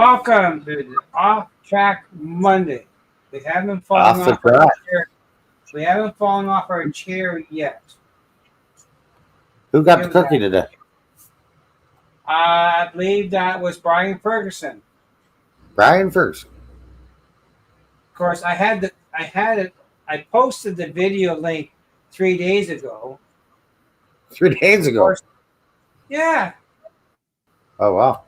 Welcome to the Off Track Monday. We haven't fallen Off the off our track. chair. We haven't fallen off our chair yet. Who got the Here we cookie are. today? I believe that was Brian Ferguson. Brian Ferguson. Of course, I posted the video link 3 days ago. 3 days Of ago. course, yeah. Oh, wow.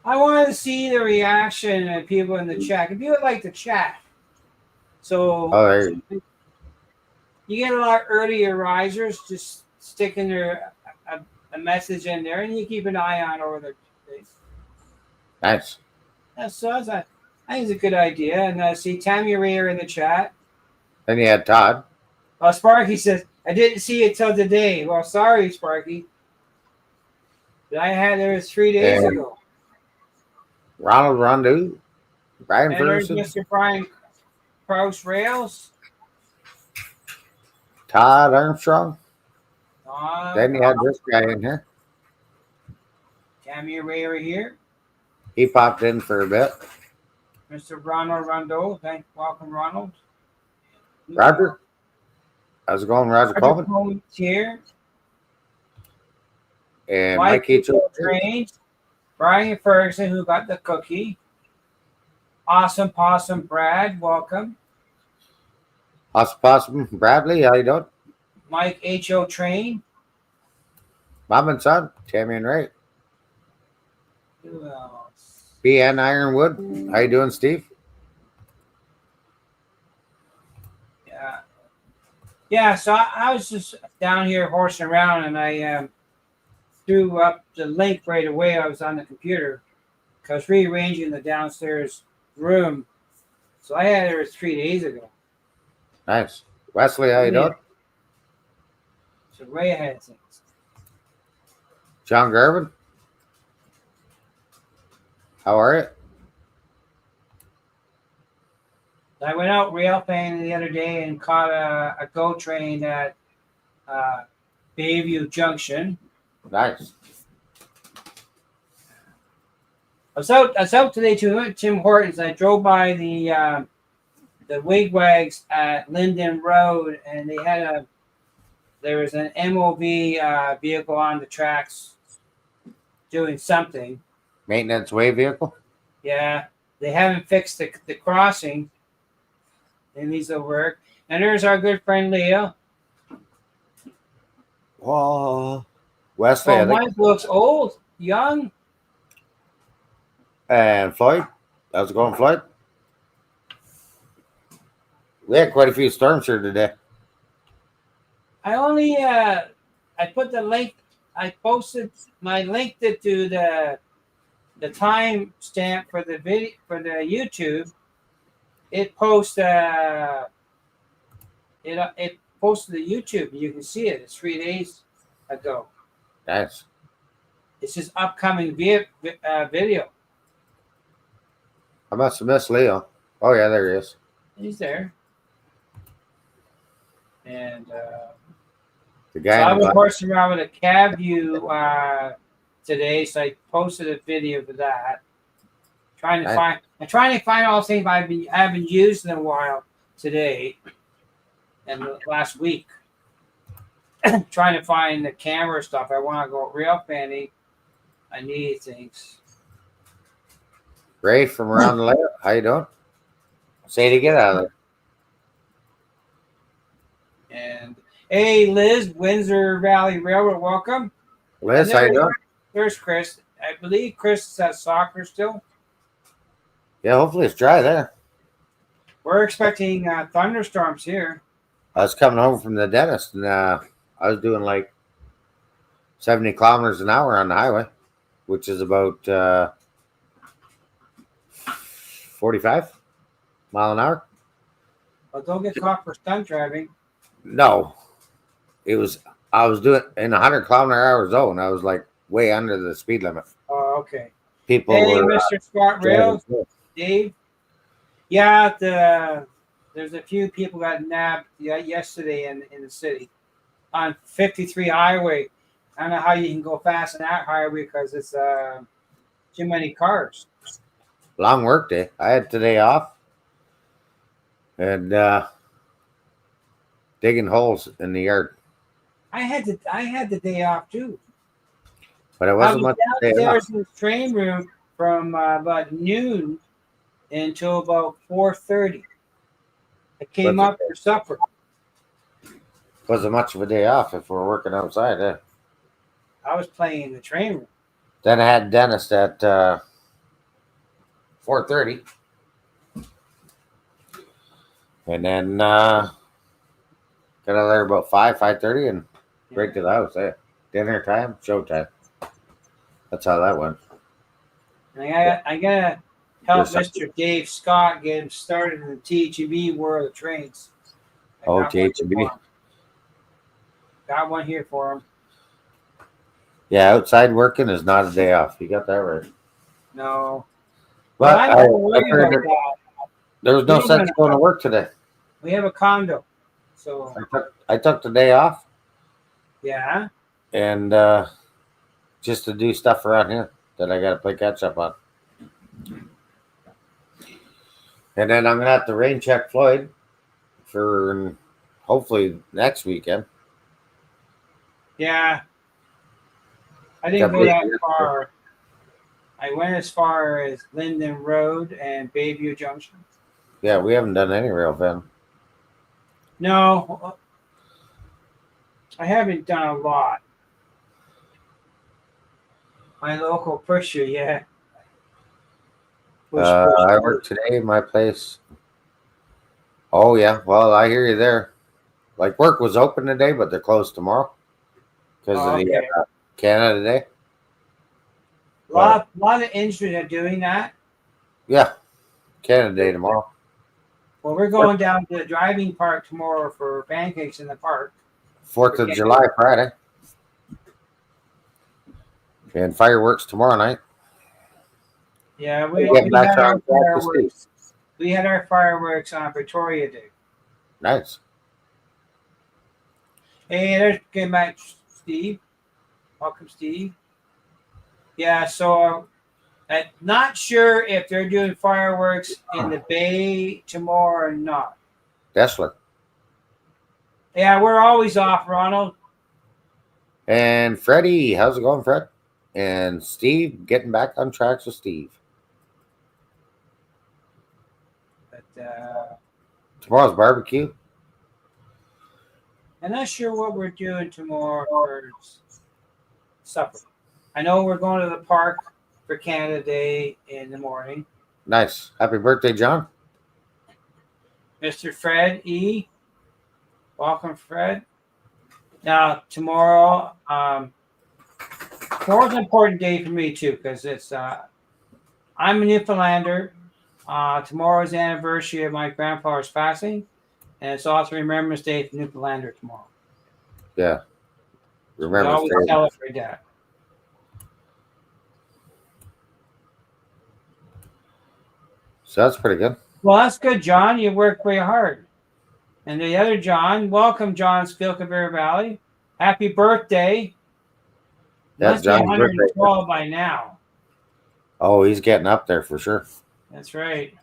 I wanted to see the reaction of people in the chat. If you would like to chat, so Oh, there you you get a lot of earlier risers just sticking a message in there, and you keep an eye on over the place. Nice. I think it's a good idea. And see Tammy Ray in the chat. Then you had Todd. Sparky says, I didn't see it till today. Well, sorry, Sparky. But I had it 3 days And ago. Ronald Rondeau. Brian And there's Ferguson. Mr. Brian Kraus Rails. Todd Armstrong. Then you had this guy in here. Tammy Ray over here. He popped in for a bit. Mr. Ronald Rondo. Welcome, Ronald. Roger. How's it going, Roger Coleman? Coleman's here. And Mike Mike H. Trained. Brian Ferguson, who got the cookie. Awesome Possum Brad, welcome. Awesome Possum Bradley. How you doing? Mike H.O. Train. Mom and son. Tammy and Ray. Who else? BN Ironwood. How you doing, Steve? Yeah. Yeah, so I was just down here horsing around, and I threw up the link right away. I was on the computer because I was rearranging the downstairs room. So I had it 3 days ago. Nice. Wesley, how you doing? So way ahead of things. John Garvin. How are you? I went out rail fanning the other day and caught a GO train at Bayview Junction. Nice. I was out today to Tim Hortons. I drove by the wigwags at Linden Road, and there was an MOV vehicle on the tracks doing something. Maintenance way vehicle. Yeah, they haven't fixed the crossing. It needs to work. And there's our good friend Leo. Whoa. Wesley, I think. Mike looks old, young. And Floyd. How's it going, Floyd? We had quite a few storms here today. I only I put the link. I posted. I linked it to the time stamp for the video for the YouTube. It posted it posted the YouTube. You can see it. It's 3 days ago. Nice. It's his upcoming video. I must have missed Leo. Oh yeah, there he is. He's there. And The guy. so I in was the horsing around with a cab view today, so I posted a video for that. I'm trying to find all the things I haven't used in a while today and last week. Trying to find the camera stuff. I want to go real fanny. I need things. Ray from around the lake. How you doing? Say to get out of there. And hey, Liz, Windsor Valley Railroad, welcome. Liz, how you doing? There's Chris. I believe Chris is at soccer still. Yeah, hopefully it's dry there. We're expecting thunderstorms here. I was coming home from the dentist and I was doing like 70 kilometers an hour on the highway, which is about 45 mile an hour. But don't get caught for stunt driving. No, I was doing in 100-kilometer-hour zone. I was like way under the speed limit. Oh, okay. People Hey, were Mr. Scott Rails, Dave. Yeah, there's a few people got nabbed yesterday in the city on 53 highway. I don't know how you can go fast on that highway because it's too many cars. Long work day. I had today off and digging holes in the yard, I had the day off too. but it I wasn't was much day off. downstairs in the train room from about noon until about 4:30. I came Was up for supper. wasn't much of a day off if we're working outside. I was playing in the train room. Then I had dentist at 4:30, and then got out there about 5:30, and break to the house. Dinner time, showtime. That's how that went. And I gotta help Yes, Mr. Dave Scott get him started in the THB world of trains. I Oh, got one THB. for him. Got one here for him. Yeah, outside working is not a day off. You got that right. No, But I'm I not worried about figured that. there was no We sense going to work today. We have a condo, so I took the day off yeah. and just to do stuff around here that I got to play catch up on. And then I'm gonna have to rain check Floyd for hopefully next weekend. Yeah, I didn't go that far. I went as far as Linden Road and Bayview Junction. Yeah, we haven't done any rail van. No, I haven't done a lot. My local pusher, yeah. Push. I work today in my place. Oh yeah, well I hear you there. Like work was open today, but they're closed tomorrow because of the Okay. Canada Day. lot of industries are doing that. Yeah, Canada Day tomorrow. Well, we're going down to the driving park tomorrow for pancakes in the park. 4th of July Friday, and fireworks tomorrow night. Yeah, We we back had our on track to fireworks. We had our fireworks on Victoria Day. Nice. Hey, there's good match, Steve. Welcome, Steve. Yeah, so I'm not sure if they're doing fireworks in the bay tomorrow or not. Dessler. Yeah, we're always off, Ronald. And Freddie, how's it going, Fred? And Steve, getting back on tracks with Steve. But Tomorrow's barbecue. I'm not sure what we're doing tomorrow for supper. I know we're going to the park for Canada Day in the morning. Nice. Happy birthday, John. Mr. Fred E. Welcome, Fred. Now, tomorrow, tomorrow's an important day for me, too, because it's I'm a Newfoundlander. Tomorrow's the anniversary of my grandfather's passing, and it's also Remembrance Day for Newfoundlander tomorrow. Yeah. We Remember, always celebrate that. so that's pretty good. Well, that's good, John. You worked way hard. And the other John, welcome, John Spilka Bear Valley. Happy birthday. Yeah, Must be John's 112 by now. Oh, he's getting up there for sure. That's right.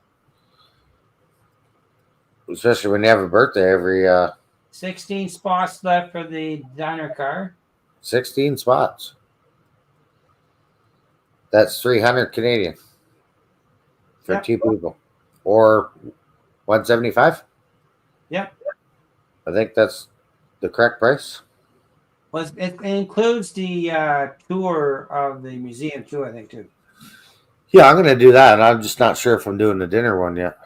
Especially when you have a birthday every 16 spots left for the diner car. 16 spots. That's 300 Canadian for Yep. 2 people. Or 175? Yep. I think that's the correct price. Well, it includes the tour of the museum, too, I think, too. Yeah, I'm going to do that. I'm just not sure if I'm doing the dinner one yet.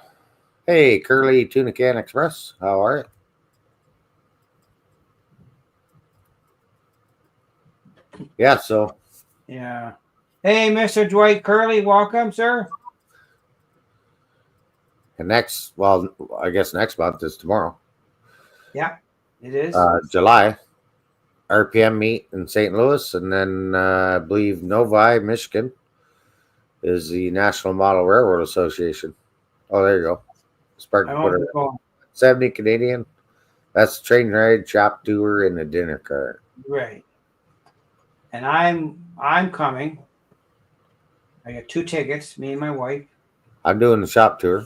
Hey, Curly Tuna Can Express. How are you? Yeah, so. Yeah. Hey, Mr. Dwight Curley, welcome, sir. And I guess next month is tomorrow. Yeah, it is. July. RPM meet in St. Louis. And then I believe Novi, Michigan is the National Model Railroad Association. Oh, there you go. Spark I put won't it be going. 70 Canadian. That's train ride, shop tour, and a dinner car. Right. And I'm coming. I got 2 tickets, me and my wife. I'm doing the shop tour.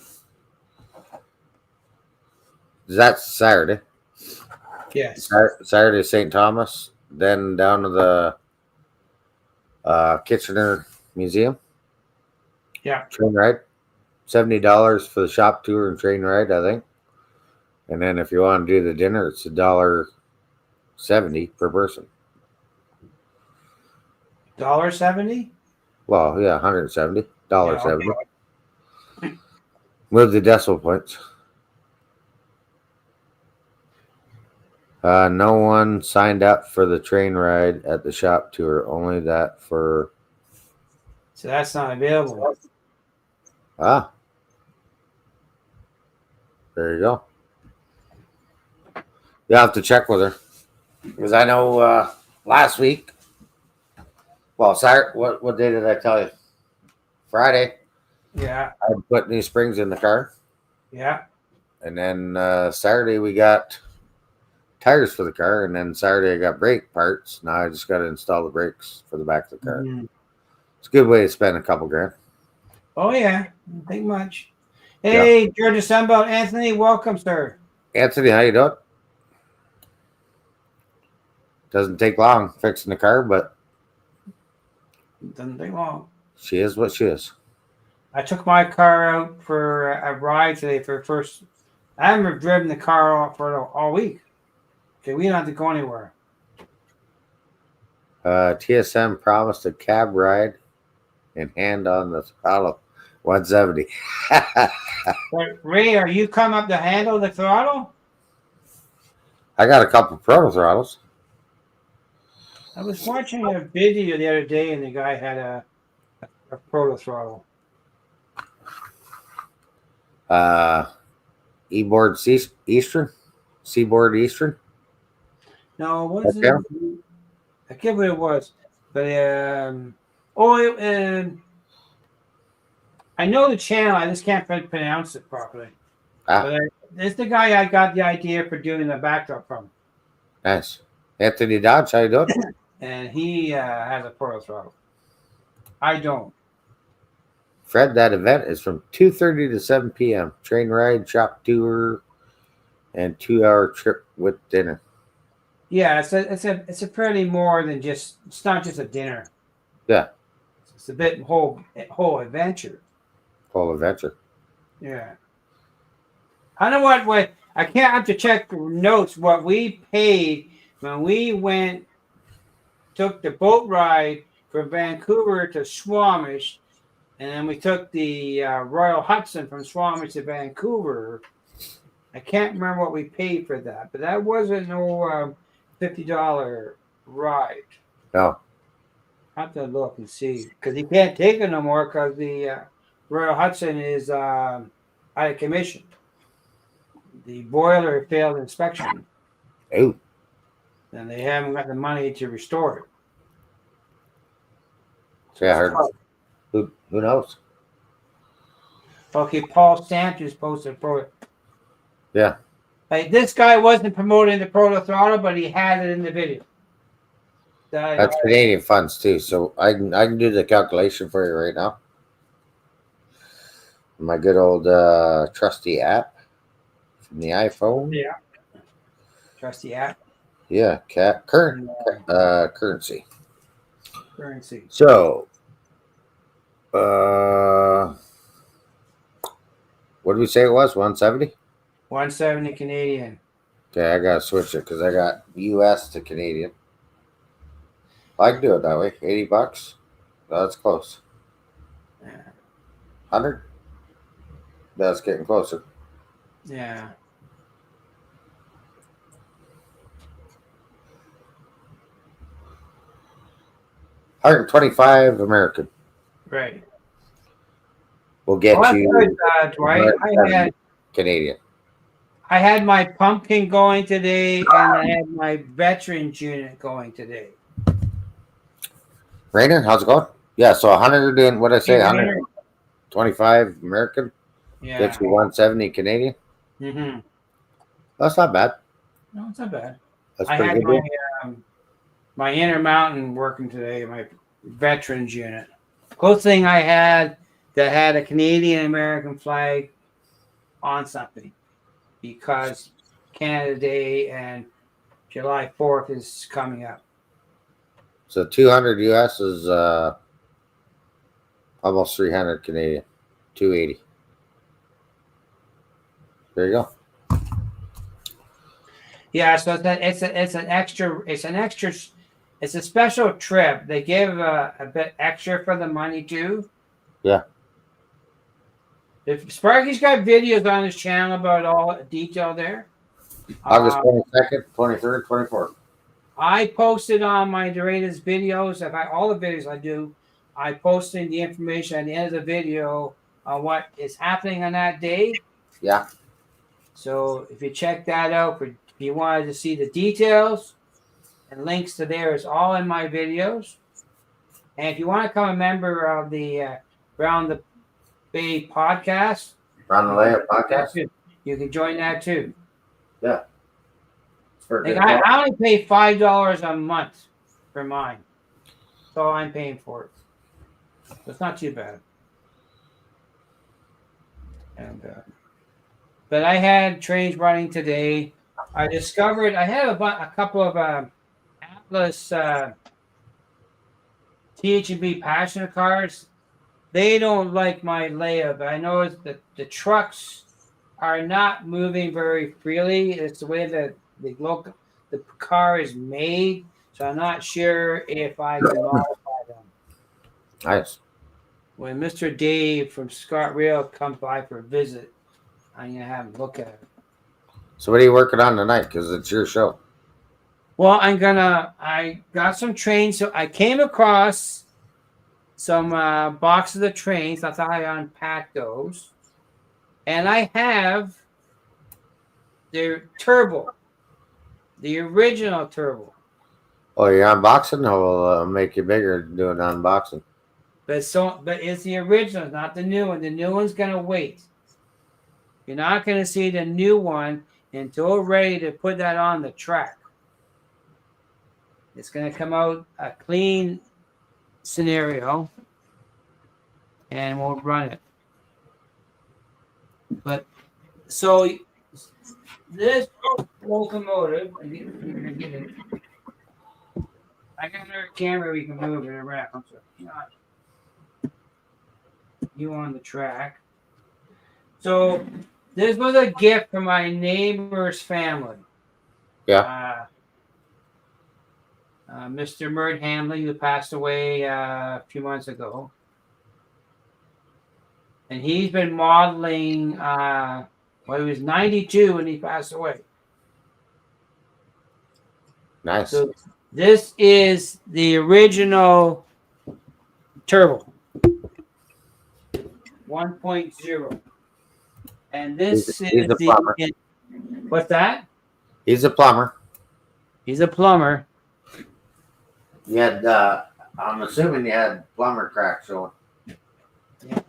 That's Saturday. Yes. Saturday, St. Thomas. Then down to the Kitchener Museum. Yeah. Train ride. $70 for the shop tour and train ride, I think. And then if you want to do the dinner, it's $1.70 per person. $1.70? Well, yeah, $170. Yeah, $1.70. Move the decimal points. No one signed up for the train ride at the shop tour. Only that for So that's not available. There you go. You have to check with her because I know last week. Well, Saturday, what day did I tell you? Friday. Yeah. I put new springs in the car, Yeah. and then Saturday we got tires for the car, and then Saturday I got brake parts. Now I just got to install the brakes for the back of the car. Mhm. It's a good way to spend a couple grand. Oh, yeah. Don't think much. Hey, George Sunbelt Anthony, welcome, sir. Anthony, how you doing? Doesn't take long fixing the car, but Doesn't take long. she is what she is. I took my car out for a ride today for first. I haven't driven the car off for all week. Okay, we don't have to go anywhere. TSM promised a cab ride and hand on the throttle. 170. But Ray, are you coming up to handle the throttle? I got a couple proto throttles. I was watching a video the other day, and the guy had a proto throttle. Seaboard Eastern. No, what was Okay. it? I forget what it was, but I know the channel. I just can't pronounce it properly. But it's the guy I got the idea for doing the backdrop from. Nice. Anthony Dodge, how you doing? And he has a proto throttle. I don't. Fred, that event is from 2:30 to 7 p.m. Train ride, shop tour, and 2-hour trip with dinner. Yeah, it's a pretty more than just. It's not just a dinner. Yeah. It's a bit whole adventure. Whole adventure. Yeah. I know what I can't have to check the notes. What we paid when we took the boat ride from Vancouver to Squamish, and then we took the Royal Hudson from Squamish to Vancouver. I can't remember what we paid for that, but that wasn't no $50 ride. No. I have to look and see because he can't take it no more because the Royal Hudson is out of commission. The boiler failed inspection. Oh. And they haven't got the money to restore it. So yeah, I heard. Who knows? Okay, Paul Sanchez posted pro. Yeah. Like, this guy wasn't promoting the proto throttle, but he had it in the video. That's Canadian funds too, so I can do the calculation for you right now. My good old trusty app from the iPhone. Yeah. Trusty app. Yeah, currency. Currency. So, what did we say it was? 170? 170 Canadian. Okay, I gotta switch it because I got US to Canadian. I can do it that way. $80. That's close. Yeah. 100? That's getting closer. Yeah. $125 American. Right. We'll get Well, you good, Dwight. Canadian. I had my pumpkin going today, and I had my veterans unit going today. Rainer, how's it going? Yeah, so 100 and what did I say? 125 American. Yeah. Gets you 170 Canadian. Mm-hmm. That's not bad. No, it's not bad. That's I pretty had good. my Intermountain working today, my veterans unit. closest thing I had that had a Canadian American flag on something, because Canada Day and July 4th is coming up. So 200 US is almost 300 Canadian. 280. There you go. Yeah, so it's a special trip. They give a bit extra for the money too. Yeah. If Sparky's got videos on his channel about all detail there. August 22nd, 23rd, 24th. I posted on my Doradas videos, all the videos I do, I posted the information at the end of the video on what is happening on that day. Yeah. So if you check that out, if you wanted to see the details and links to there, is all in my videos. And if you want to become a member of the Round the Bay podcast, Round the Layout podcast, you can join that too. Yeah. Like I only pay $5 a month for mine. That's all I'm paying for it. So it's not too bad. And but I had trains running today. I discovered I have a couple of Atlas THB passenger cars. They don't like my layout, but I noticed that the trucks are not moving very freely. It's the way that the car is made, so I'm not sure if I can modify them. Nice. When Mr. Dave from Scott Rail comes by for a visit, I'm gonna have him look at it. So what are you working on tonight? Because it's your show. Well, I got some trains. So I came across some boxes of trains. I thought I'd unpack those. And I have their turbo, the original turbo. Oh, you're unboxing? I'll make you bigger doing unboxing. But it's the original, not the new one. The new one's gonna wait. You're not gonna see the new one until we're ready to put that on the track. It's gonna come out a clean scenario, and we'll run it. But so this locomotive, I got another camera we can move it around. I'm sorry. You on the track. So this was a gift from my neighbor's family. Yeah. Mr. Mert Hamley, who passed away a few months ago. And he's been modeling, he was 92 when he passed away. Nice. So this is the original turbo. 1.0. And this is he's a plumber. What's that? He's a plumber. He's a plumber. You had, I'm assuming you had plumber crack showing. Yeah.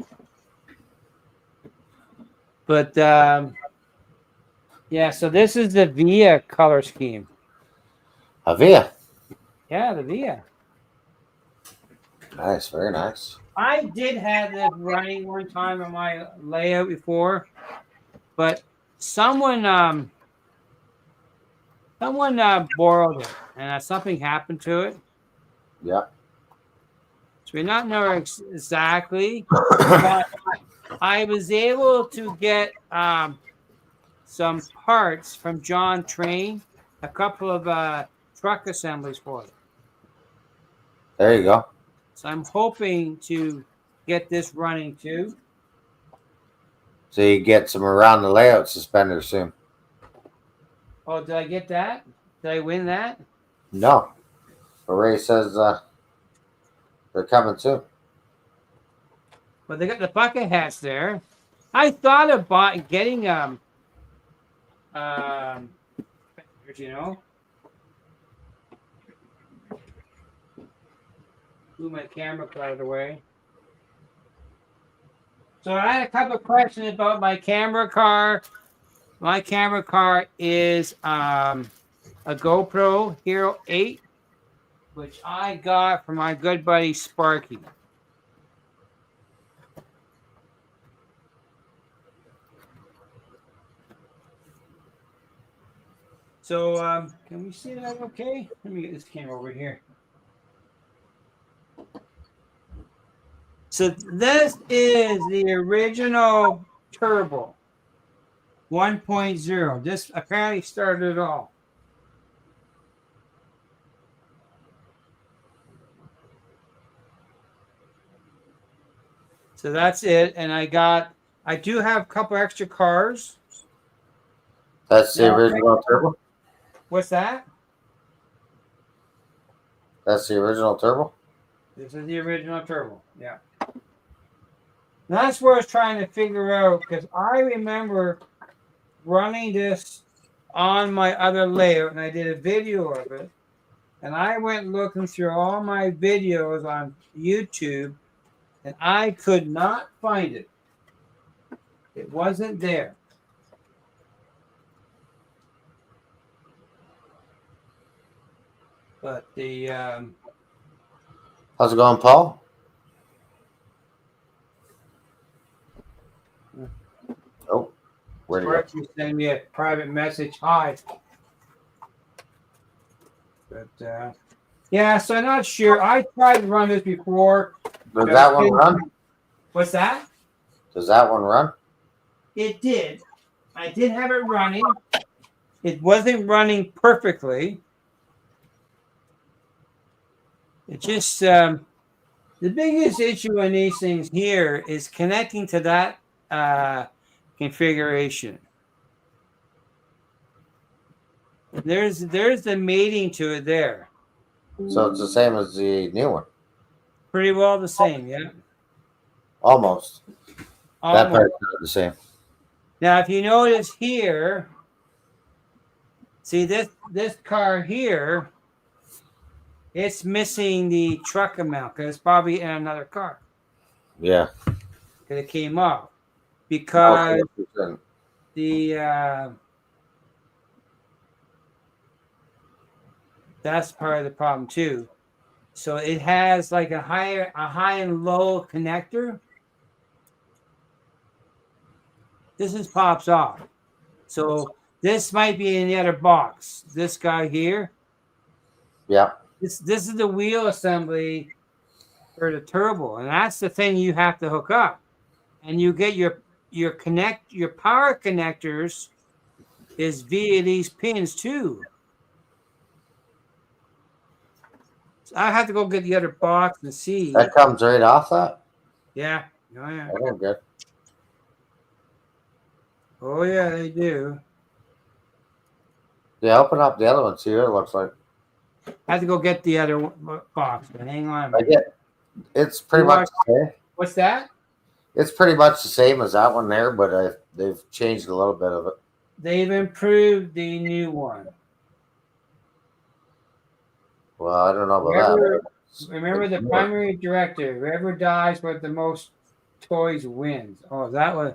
But yeah, so this is the Via color scheme. Avia. Yeah, the Via. Nice, very nice. I did have this running one time on my layout before, but someone borrowed it, and something happened to it. Yeah. So we're not know exactly, but I was able to get some parts from John Train, a couple of truck assemblies for it. There you go. So I'm hoping to get this running too. So you get some around the layout suspenders soon. Oh, did I get that? Did I win that? No. But Ray says they're coming soon. But they got the bucket hats there. I thought about getting you know. Move my camera out of the way. So I had a couple of questions about my camera car. My camera car is a GoPro Hero 8, which I got from my good buddy Sparky. So can we see that okay? Let me get this camera over here. So this is the original turbo 1.0. This apparently started it all. So that's it. And I do have a couple extra cars. That's the original turbo? What's that? That's the original turbo? This is the original turbo. Yeah. That's what I was trying to figure out because I remember running this on my other layout and I did a video of it. And I went looking through all my videos on YouTube and I could not find it. It wasn't there. But the How's it going, Paul? Oh, where'd you go? you send me a private message. Hi. But yeah, so I'm not sure. I tried to run this before. Does that one run? What's that? Does that one run? It did. I did have it running. It wasn't running perfectly. It just the biggest issue in these things here is connecting to that configuration. There's the mating to it there. So it's the same as the new one? Pretty well the same, yeah. Almost. That Almost. part's not the same. Now, if you notice here, see this car here, it's missing the truck amount because it's probably in another car. Yeah. Because it came off. Because Okay. the that's part of the problem too. So it has like a high and low connector. This is pops off. So this might be in the other box. This guy here. Yeah. This is the wheel assembly for the turbo, and that's the thing you have to hook up. And you get your power connectors is via these pins too. So I have to go get the other box and see. That comes right off that? Yeah. Oh yeah. Okay, good. Oh yeah, they do. Yeah, open up the other one, see what it looks like. I have to go get the other box, but hang on. I get it's pretty much the same. What's that? It's pretty much the same as that one there, but they've changed a little bit of it. They've improved the new one. Well, I don't know about that. Remember the primary directive. Whoever dies with the most toys wins. Oh, that was.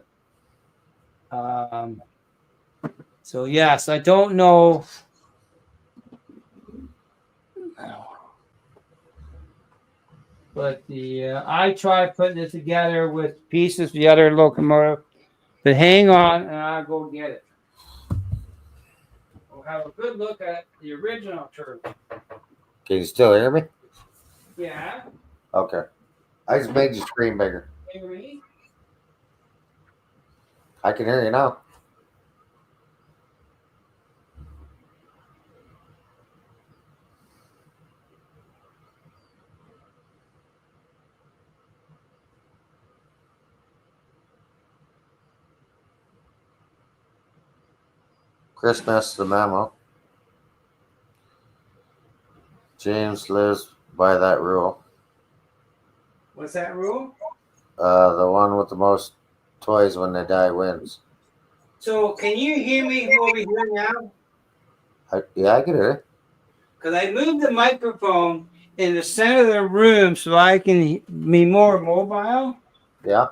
So yes, I don't know. But I tried putting it together with pieces of the other locomotive. But hang on, and I'll go get it. We'll have a good look at the original turbo. Can you still hear me? Yeah. Okay. I just made your screen bigger. Hear me? I can hear you now. Chris missed the memo. James lives by that rule. What's that rule? The one with the most toys when they die wins. So can you hear me over here now? Yeah, I can hear it. Because I moved the microphone in the center of the room so I can be more mobile. Yeah.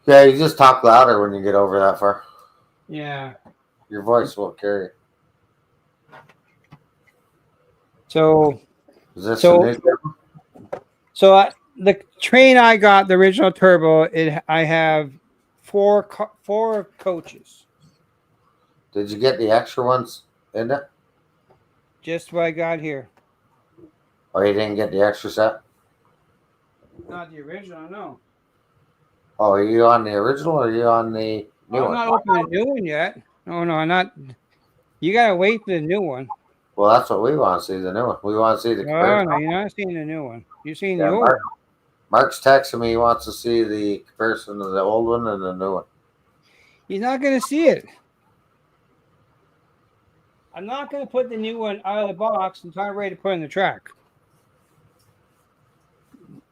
Yeah, you just talk louder when you get over that far. Yeah. Your voice will carry. So Is this So- the new So the train I got, the original turbo, I have four coaches. Did you get the extra ones in it? Just what I got here. Or you didn't get the extra set? Not the original, no. Oh, are you on the original or are you on the new I'm one? not opening the new one yet. No, I'm not. You gotta wait for the new one. Well, that's what we want to see, the new one. We want to see the No, comparison. no, you're not seeing the new one. You're seeing the Yeah, old one. Mark's texting me. He wants to see the comparison of the old one and the new one. He's not gonna see it. I'm not gonna put the new one out of the box until I'm ready to put it in the track.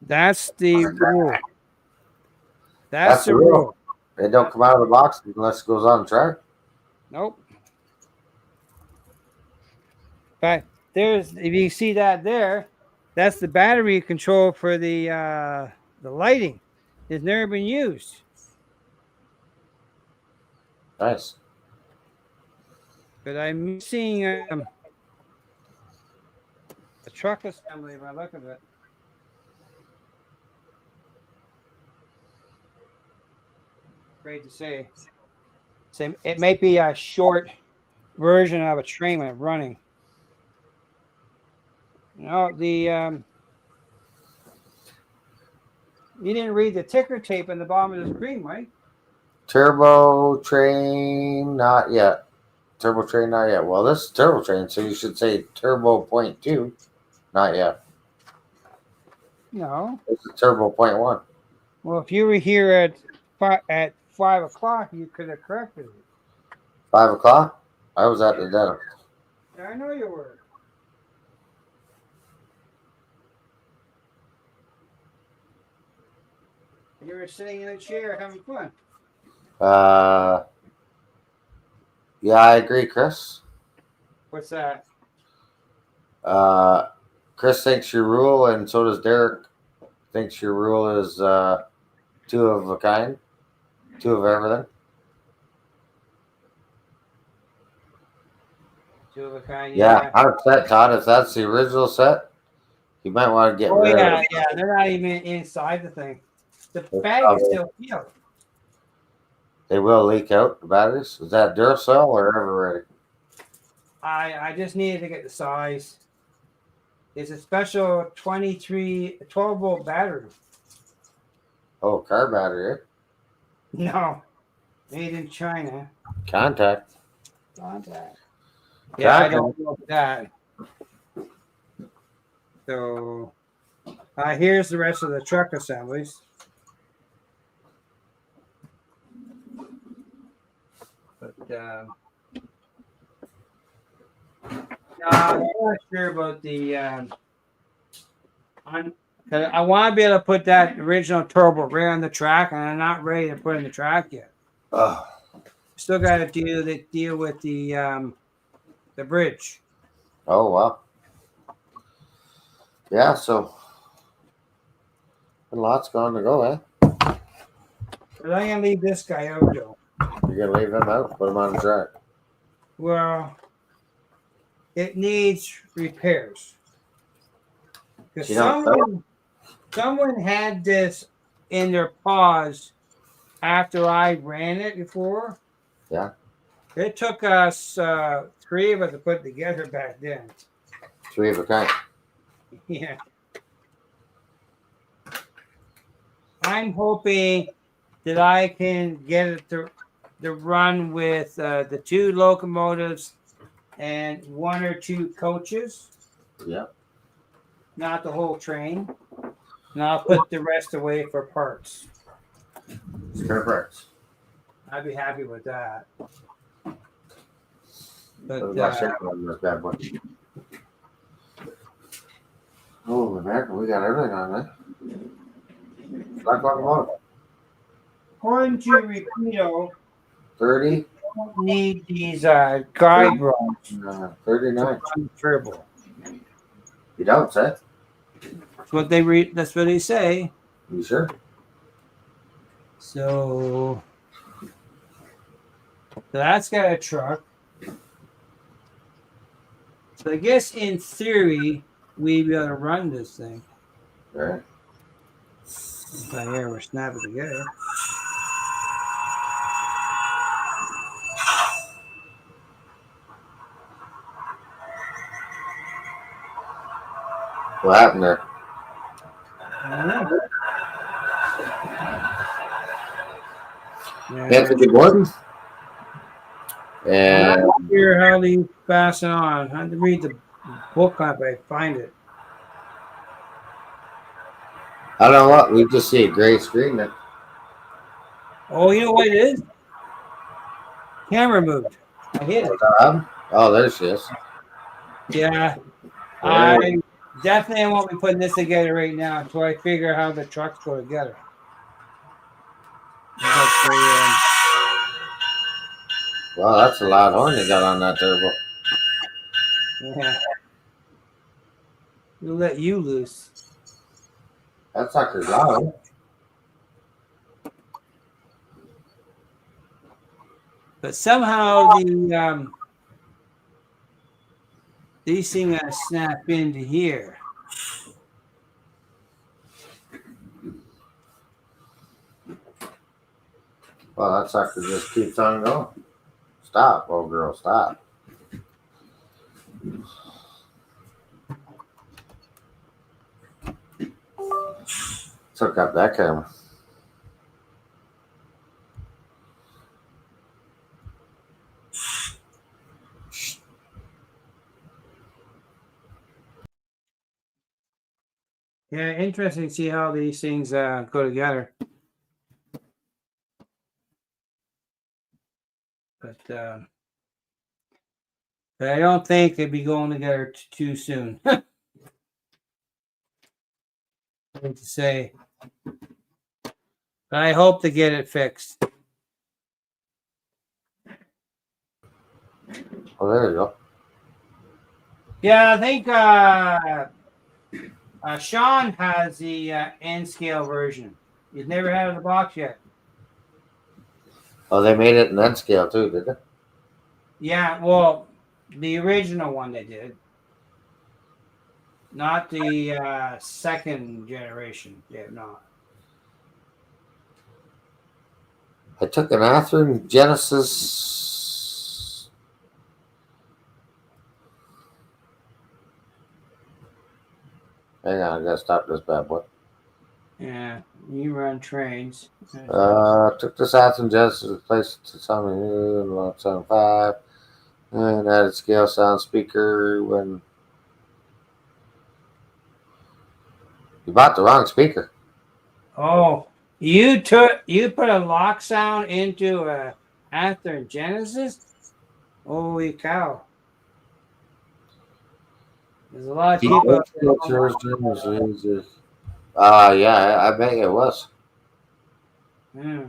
That's the rule. That's the rule. It don't come out of the box unless it goes on track. Nope. But there's, if you see that there, that's the battery control for the lighting. It's never been used. Nice. But I'm missing the truck assembly by the look of it. Great to say. So it may be a short version of a train when it's running. No, you didn't read the ticker tape in the bottom of the screen, Mike. Turbo train, not yet. Turbo train, not yet. Well, this is turbo train, so you should say turbo 0.2, not yet. No. This is turbo 0.1. Well, if you were here at 5 o'clock, you could have corrected it. 5 o'clock? I was at the dentist. Yeah, I know you were. You were sitting in a chair having fun. Yeah, I agree, Chris. What's that? Chris thinks your rule, and so does Derek. Thinks your rule is 2 of a kind, 2 of everything. 2 of a kind. Yeah, 100%, Todd. If that's the original set, you might want to get rid of it. Yeah, they're not even inside the thing. The bag is still sealed. They will leak out the batteries. Is that Duracell or Everready? I just needed to get the size. It's a special 12-volt battery. Oh, car battery. No, made in China. Contact. Yeah, I don't know that. So here's the rest of the truck assemblies. But I'm not sure about the. I want to be able to put that original turbo right on the track, and I'm not ready to put it in the track yet. Oh. Still got to deal with the bridge. Oh, wow. Yeah, so lots going to go, eh? But I'm gonna leave this guy out, Joe. You're gonna leave him out, put him on the track. Well, it needs repairs. Because someone had this in their paws after I ran it before. Yeah. It took us 3 of us to put it together back then. 3 of a kind. Yeah. I'm hoping that I can get it to run with the 2 locomotives and 1 or 2 coaches. Yeah. Not the whole train. And I'll put the rest away for parts. Spare parts. I'd be happy with that. But on this bad boy. Oh, America, we got everything on there. Black locomotive. according to Rapido, 30. you don't need these guide rods 39. on the turbo. You don't say? That's what they read. That's what they say. You sure? So that's got a truck. So I guess in theory we'd be able to run this thing. Right. If I ever snap it together. What happened there? I don't know. Anthony Gordon. I'm And not sure how these pass it on. I had to read the book if I find it. I don't know what. We just see a gray screen then. Oh, you know what it is? Camera moved. I hit it. Oh, there she is. Yeah. I definitely won't be putting this together right now until I figure how the trucks go together. Wow, that's a loud horn you got on that turbo. Yeah. We'll let you loose. That sucker's loud. But somehow these things gotta snap into here. Well, that sucker just keeps on going. Stop, old girl, stop. Let's hook up that camera. Yeah, interesting to see how these things go together. But I don't think they'd be going together too soon. I hate to say. But I hope to get it fixed. Oh, there you go. Yeah, I think Sean has the N scale version. He's never had it in the box yet. Oh, they made it in N scale too, did they? Yeah, well, the original one they did. Not the second generation. Yeah, not. I took an Athearn Genesis. Hang on, I gotta stop this bad boy. Yeah, you run trains. Took this Athearn Genesis, replaced it to something new in 175, and added scale sound speaker when you bought the wrong speaker. Oh, you put a lock sound into a Athearn Genesis? Holy cow! There's a lot of people out there. Yeah, I bet it was. Yeah.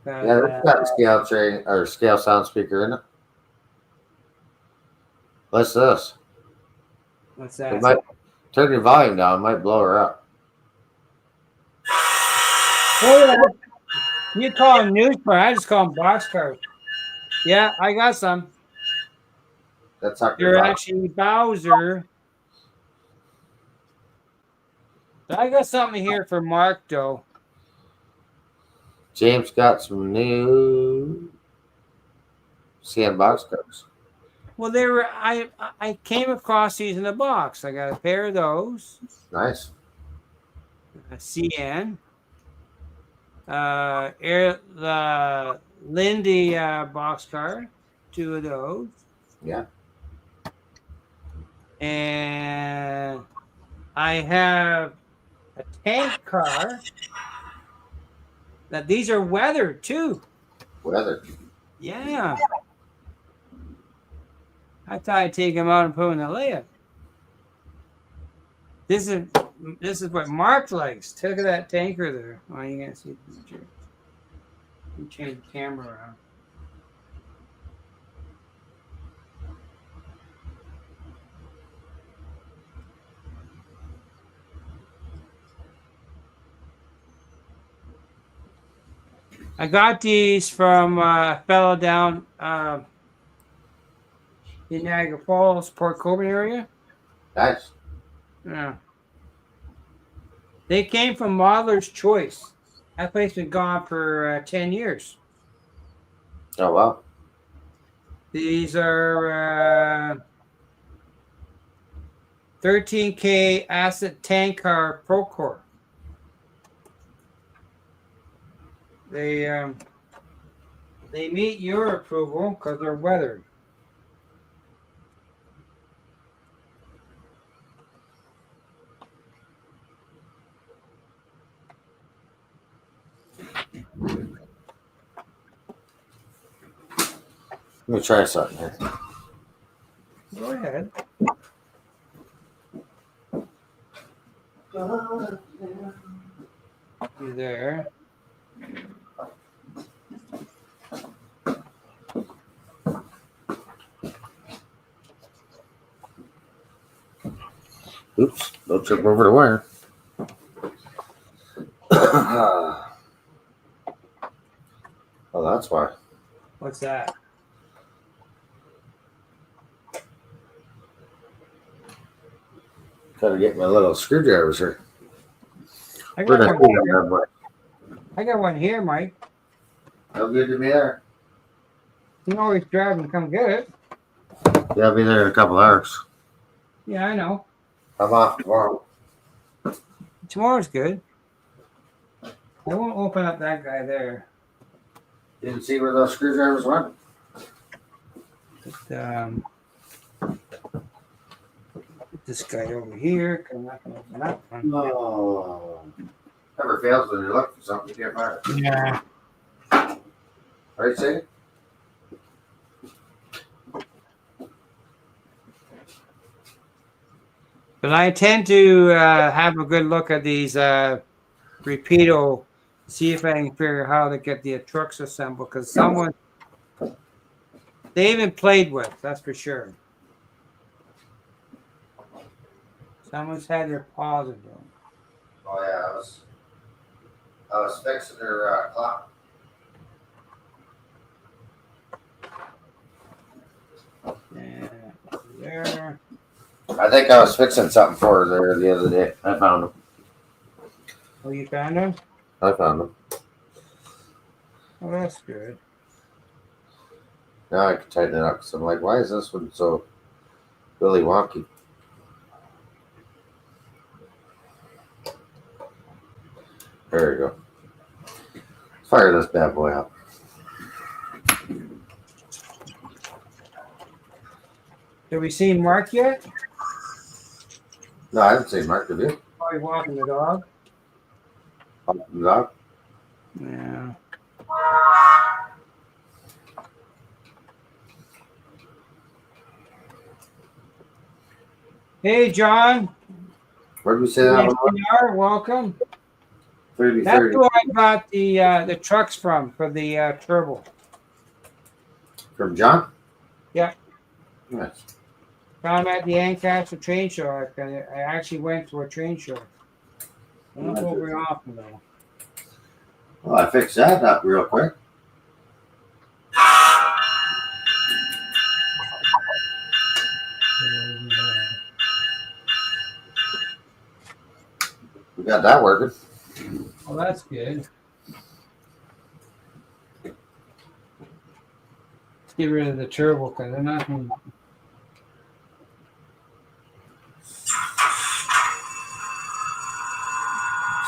Yeah, it's got a scale train or scale sound speaker in it. What's this? What's that? It might turn your volume down. It might blow her up. Oh, yeah. You call them newspaper. I just call them boxcars. Yeah, I got some. That's not You're actually Bowser. But I got something here for Mark, though. James got some new CN boxcars. Well, they were. I came across these in a box. I got a pair of those. Nice. A CN. The Lindy boxcar. 2 of those. Yeah. And I have a tank car. Now these are weathered too. Weather. Yeah. I thought I'd take them out and put them in the layup. This is what Mark likes. Look at that tanker there. Oh, you can't see the picture. You change the camera around. I got these from a fellow down in Niagara Falls, Port Colborne area. Nice. Yeah. They came from Modeler's Choice. That place been gone for 10 years. Oh, wow. These are 13K Asset Tank Car Procore. They meet your approval because they're weathered. Let me try something here. Go ahead. You there? Oops, don't trip over the wire. Oh, that's why. What's that? Gotta get my little screwdrivers here. I Where got the one hell here. am I? I got one here, Mike. How good to be there? You can always grab and come get it. Yeah, I'll be there in a couple hours. Yeah, I know. I'm off tomorrow. Tomorrow's good. I won't open up that guy there. Didn't see where those screwdrivers went? But, put this guy over here. 'Cause I'm not going to open that one. No. Never fails when you look for something you can't find it. Yeah. Right, Sadie? But I tend to have a good look at these Repeato, see if I can figure out how to get the trucks assembled. Because someone they even played with, that's for sure. Someone's had their paws into them. Oh yeah, I was fixing her clock. Yeah, there. I think I was fixing something for her there the other day. I found them. Oh, you found them? I found them. Oh, that's good. Now I can tighten it up because I'm like, why is this one so really wonky? There you go. Let's fire this bad boy up. Have we seen Mark yet? No, I didn't say Mark, did you? Probably walking the dog. No. Yeah. Hey, John. Where did we say that? NPR, welcome. 30. That's who I got the trucks from for the turbo. From John? Yeah. Nice. Found him at the Ancaster train show. I actually went to a train show. I don't go very often though. Well, I fixed that up real quick. We got that working. Well, that's good. Let's get rid of the turbo because they're not going to.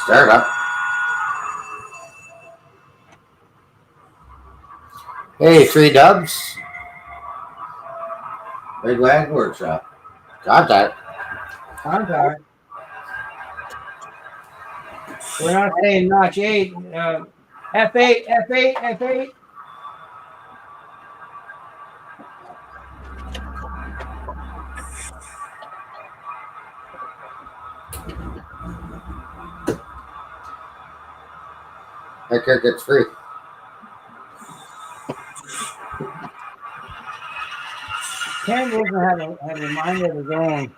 Start up. Hey, 3 Dubs. Big Wagon Workshop. Got that. Contact. We're not saying notch 8. F8, F8, F8. That car gets free. Ken doesn't have a mind of his own.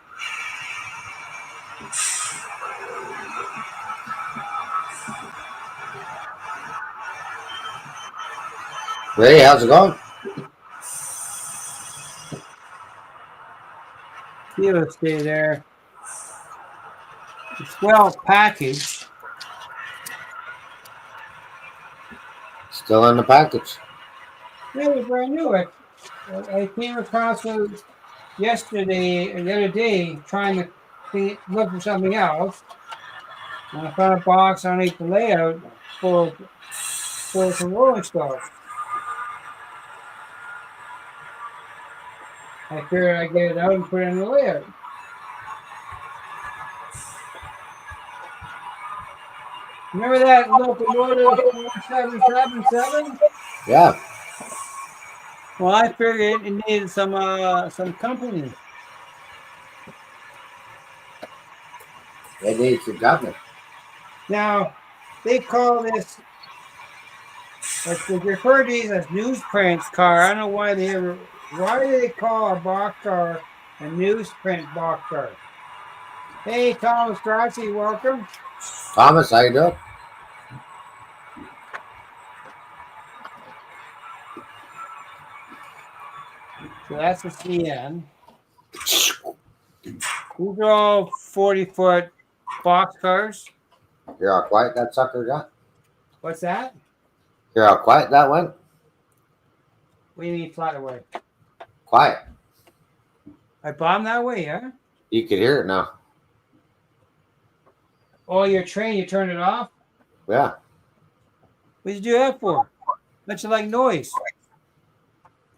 Ray, how's it going? He'll stay there. It's well packaged. Still in the package. Yeah, brand new. I came across it yesterday, or the other day, trying to look for something else. And I found a box underneath the layout for some rolling stock. I figured I'd get it out and put it in the layout. Remember that locomotive 4777? Yeah. Well, I figured it needed some company. They need some government. Now, they call this, like they refer to these as newsprint car. I don't know why why do they call a boxcar a newsprint boxcar? Hey, Thomas Grassi, welcome. Thomas, how you doing? So that's the CN. These are all 40-foot boxcars. Hear how quiet that sucker got? What's that? Hear how quiet that went? What do you mean flat away? Quiet. I bombed that way, yeah? You can hear it now. Oh, your train, you turned it off? Yeah. What did you do that for? Don't you like noise?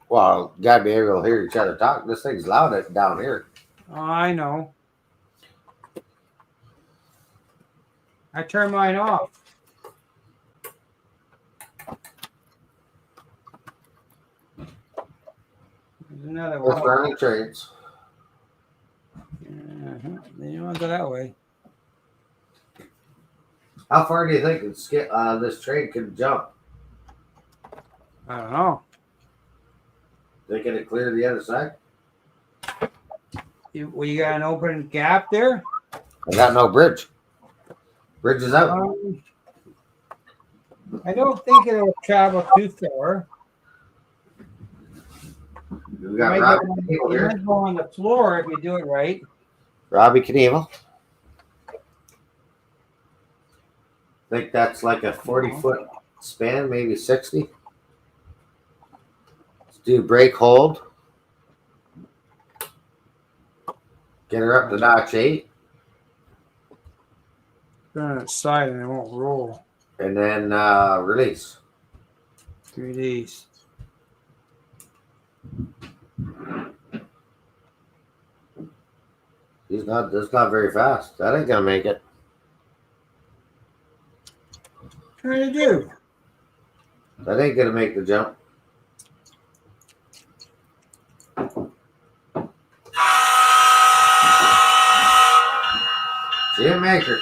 Well, gotta be able to hear each other talk. This thing's loud down here. Oh, I know. I turned mine off. There's another With one. running trains. Then you want to go that way. How far do you think this train can jump? I don't know. They can it clear the other side? You got an open gap there? I got no bridge. Bridge is out. I don't think it'll travel too far. We got Robbie Knievel You here. might go on the floor if you do it right. Robbie Knievel. Think that's like a 40-foot span, maybe 60. Let's do brake hold. Get her up to notch 8. Put it on its side and it won't roll. And then release. 3Ds. That's not very fast. That ain't gonna make it. What are you trying to do? That ain't gonna make the jump. Jim Maker.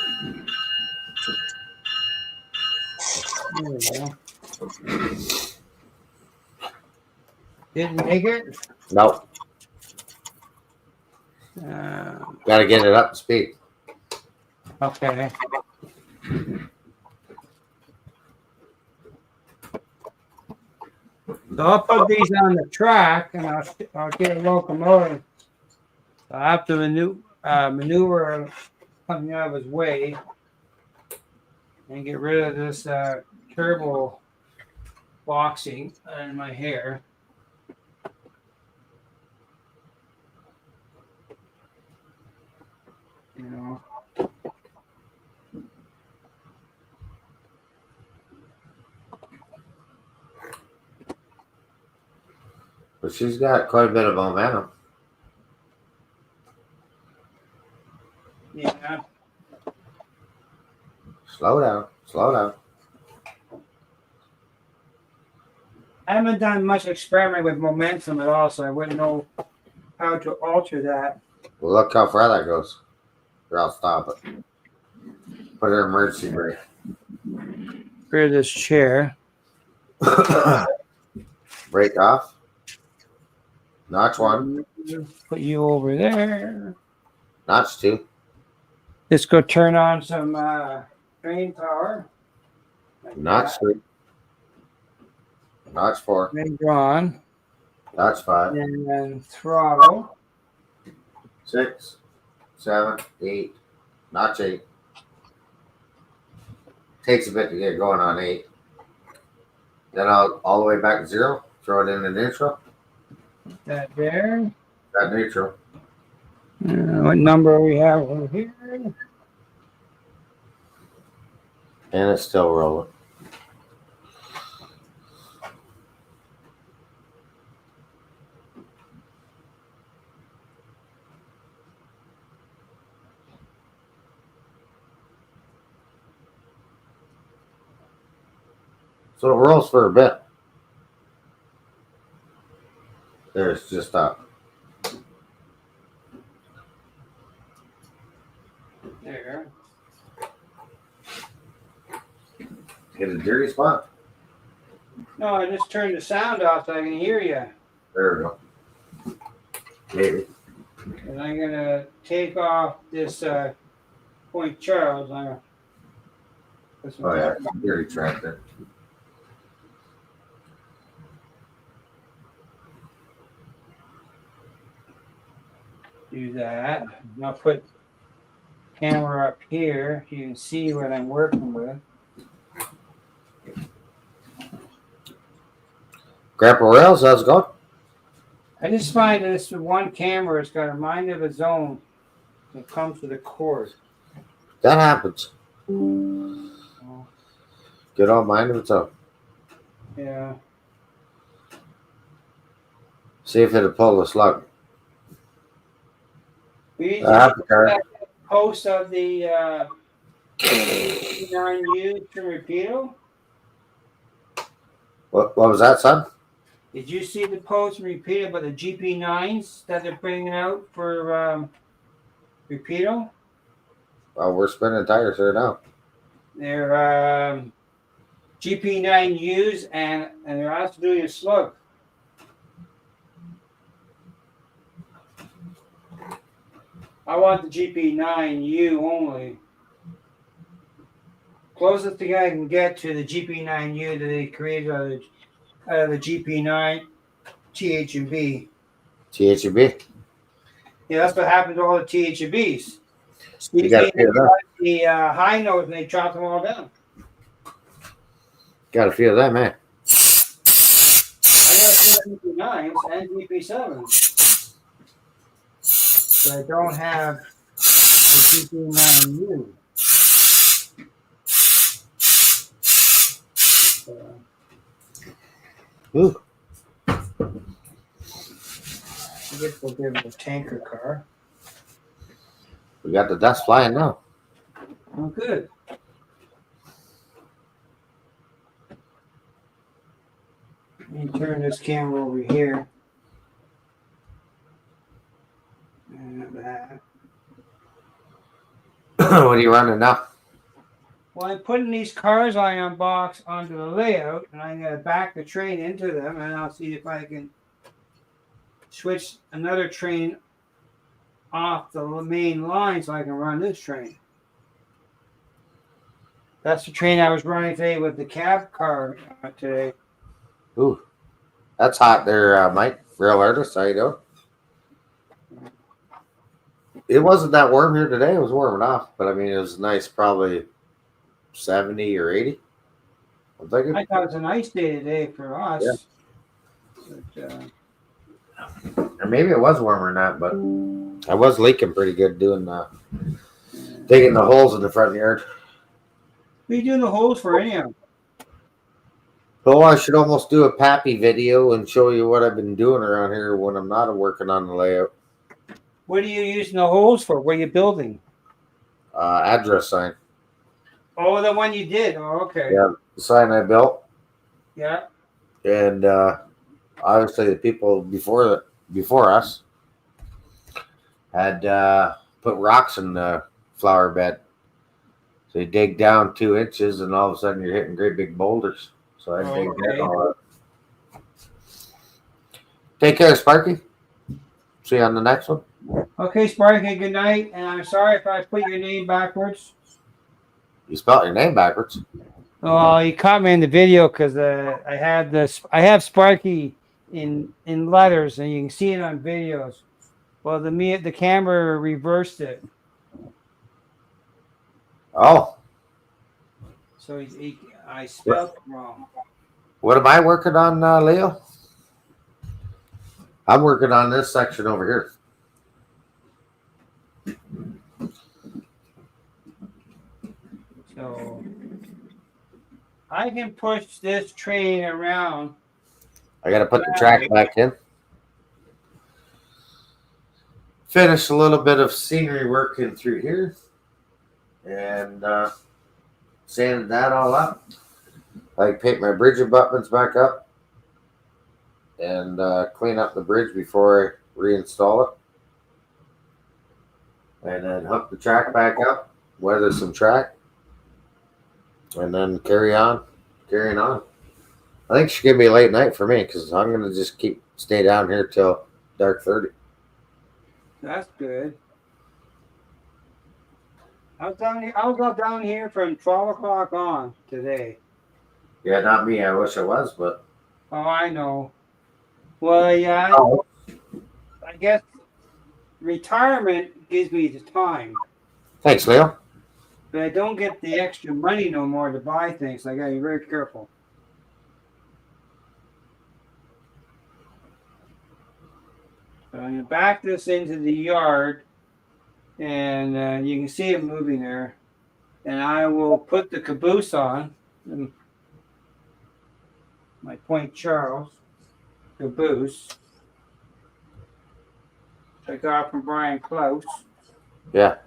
There we go. Didn't make it? No. Gotta get it up to speed. Okay. So I'll put these on the track and I'll get a locomotive. I have to maneuver something out of his way and get rid of this turbo boxing in my hair. You know. But she's got quite a bit of momentum. Yeah. Slow down. Slow down. I haven't done much experiment with momentum at all, so I wouldn't know how to alter that. Well, look how far that goes. Or I'll stop it. Put her emergency brake. Clear this chair. Brake off. Notch 1. Put you over there. Notch 2. Let's go turn on some train power. Like Notch 3. Notch 4. then go on. Notch 5. And then throttle. 6. 7. 8. Notch 8. Takes a bit to get going on 8. Then I'll all the way back to 0. Throw it in the neutral. That there. That neutral. What number we have over here? And it's still rolling. So it rolls for a bit. There's just up. There. Hit a dirty spot. No, I just turned the sound off so I can hear you. There we go. Maybe. And I'm gonna take off this Point Charles. Oh yeah, dirty tractor. Do that. And I'll put camera up here so you can see what I'm working with. Grandpa Rails, how's it going? I just find that this one camera has got a mind of its own when it comes to the cord. That happens. Good on mind of its own. Yeah. See if it'll pull the slug. We Okay. post of the 9U from Rapido. What was that, son? Did you see the post from Rapido about the GP9s that they're bringing out for Rapido? Well, we're spinning tires here now. They're GP9Us and they're also doing a slug. I want the GP9U only. Closest thing I can get to the GP9U that they created out of the GP9 TH&B. THB. Yeah, that's what happened to all the TH&Bs. You got to feel that. The high notes and they chopped them all down. Got to feel that, man. I got GP9s and GP7s. But I don't have the GP9U. Ooh. I guess we'll give it a tanker car. We got the dust flying now. Oh, good. Let me turn this camera over here. And that. What are you running now? Well, I'm putting these cars I unbox onto the layout, and I'm going to back the train into them, and I'll see if I can switch another train off the main line so I can run this train. That's the train I was running today with the cab car today. Ooh, that's hot there, Mike. Real artist, how you doing? It wasn't that warm here today. It was warm enough, but I mean, it was nice, probably 70 or 80. I'm thinking. I thought it was a nice day today for us. Yeah. But, Or maybe it was warmer than that, but I was leaking pretty good doing digging the holes in the front yard. what are you doing the holes for anyhow? Oh, I should almost do a Pappy video and show you what I've been doing around here when I'm not working on the layout. What are you using the holes for? What are you building? Address sign. Oh, the one you did. Oh, okay. Yeah, the sign I built. Yeah. And obviously the people before us had put rocks in the flower bed. So you dig down 2 inches and all of a sudden you're hitting great big boulders. So I dig that all up. Take care, Sparky. See you on the next one. Okay, Sparky, good night. And I'm sorry if I put your name backwards. You spelled your name backwards. Oh, you caught me in the video because I have Sparky in letters, and you can see it on videos. Well, the camera reversed it, Oh, so I spelled it wrong. what am I working on, Leo? I'm working on this section over here. So I can push this train around. I got to put the track back in. Finish a little bit of scenery work in through here. And sanded that all up. I paint my bridge abutments back up. And clean up the bridge before I reinstall it. And then hook the track back up. Weather some track. And then carrying on. I think it's gonna be a late night for me because I'm gonna just stay down here till dark 30. That's good. I was down here from 12 o'clock on today. Yeah, not me. I wish I was, but Oh, I know. Well, yeah, I guess retirement gives me the time, thanks, Leo. but I don't get the extra money no more to buy things. I gotta be very careful. So I'm gonna back this into the yard, and you can see it moving there. And I will put the caboose on, my Point Charles caboose. I got from Brian Klaus. Yeah,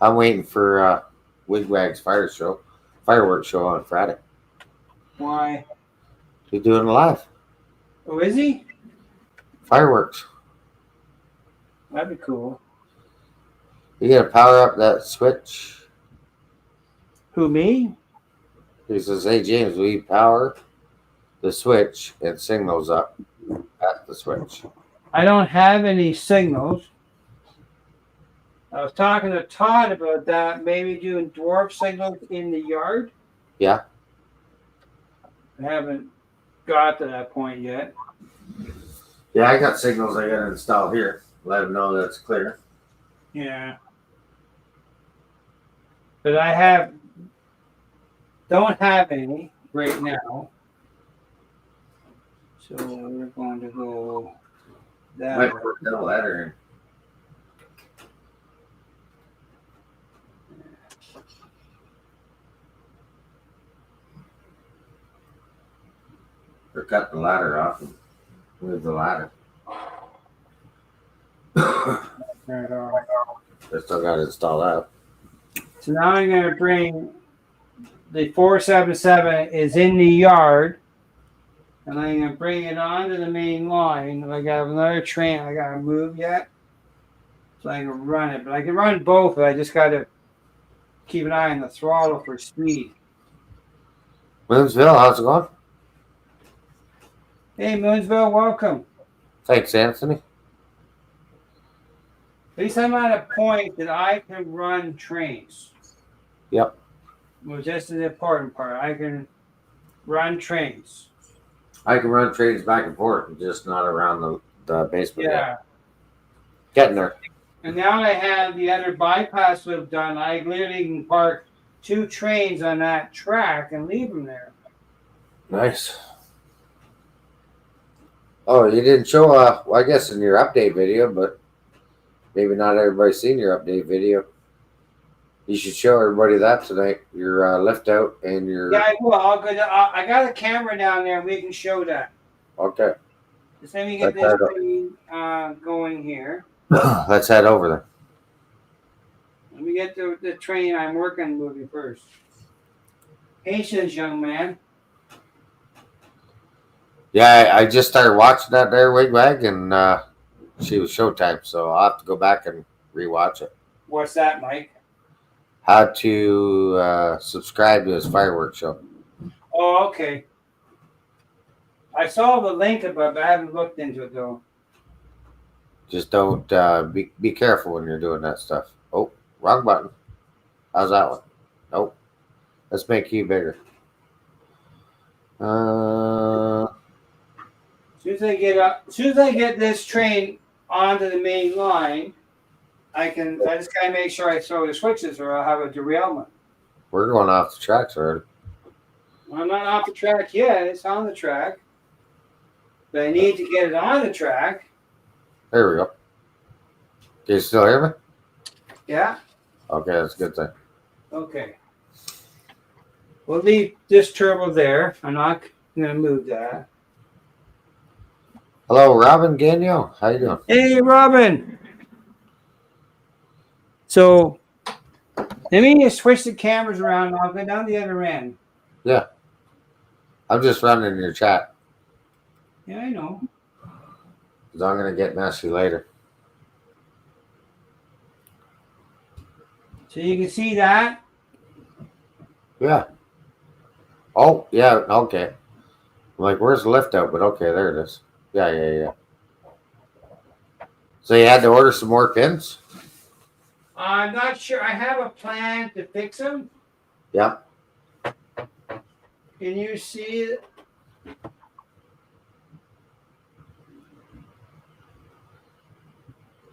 I'm waiting for Wigwag's fireworks show on Friday. Why? He's doing it live. Oh, is he? Fireworks. That'd be cool. You gotta power up that switch. Who, me? He says, "Hey James, we power the switch and signals up at the switch." I don't have any signals. I was talking to Todd about that, maybe doing dwarf signals in the yard. Yeah. I haven't got to that point yet. Yeah, I got signals I gotta install here. Let them know that's clear. Yeah. But I don't have any right now. So we're going to go that Might way. put that ladder in. Or cut the ladder off and move the ladder. Right on. I still got to install that. So now I'm going to bring the 477 is in the yard, and I'm going to bring it onto the main line. And I got another train I got to move yet, so I can run it. But I can run both. But I just got to keep an eye on the throttle for speed. Moonsville, how's it going? Hey, Moonsville, welcome. Thanks, Anthony. At least I'm at a point that I can run trains. Yep. Well, just the important part. I can run trains. I can run trains back and forth, just not around the basement. Yeah. Yet. Getting there. And now I have the other bypass we've done. I literally can park 2 trains on that track and leave them there. Nice. Oh, you didn't show, well, I guess in your update video, but maybe not everybody's seen your update video. You should show everybody that tonight. Your lift out and your. Yeah, I will. I got a camera down there and we can show that. Okay. Just let me get this train going here. Let's head over there. Let me get the train I'm working moving first. Patience, young man. Yeah, I just started watching that there Wigwag, and she was Showtime, so I'll have to go back and rewatch it. What's that, Mike? How to subscribe to his fireworks show. Oh, okay. I saw the link above, but I haven't looked into it though. Just don't be careful when you're doing that stuff. Oh, wrong button. How's that one? Nope. Let's make you bigger. As soon as I get this train onto the main line, I just gotta make sure I throw the switches or I'll have a derailment. We're going off the tracks already. I'm not off the track yet, it's on the track. But I need to get it on the track. There we go. Can you still hear me? Yeah? Okay, that's a good thing. Okay. We'll leave this turbo there. I'm not going to move that. Hello, Robin Gagnon. How you doing? Hey, Robin. So let me just switch the cameras around. I'll go down the other end. Yeah. I'm just running your chat Yeah, I know. because I'm going to get messy later. So you can see that. Yeah. Oh, yeah. Okay. I'm like, where's the lift out? But okay, there it is. Yeah. So you had to order some more pins? I'm not sure. I have a plan to fix them. Yep. Can you see it?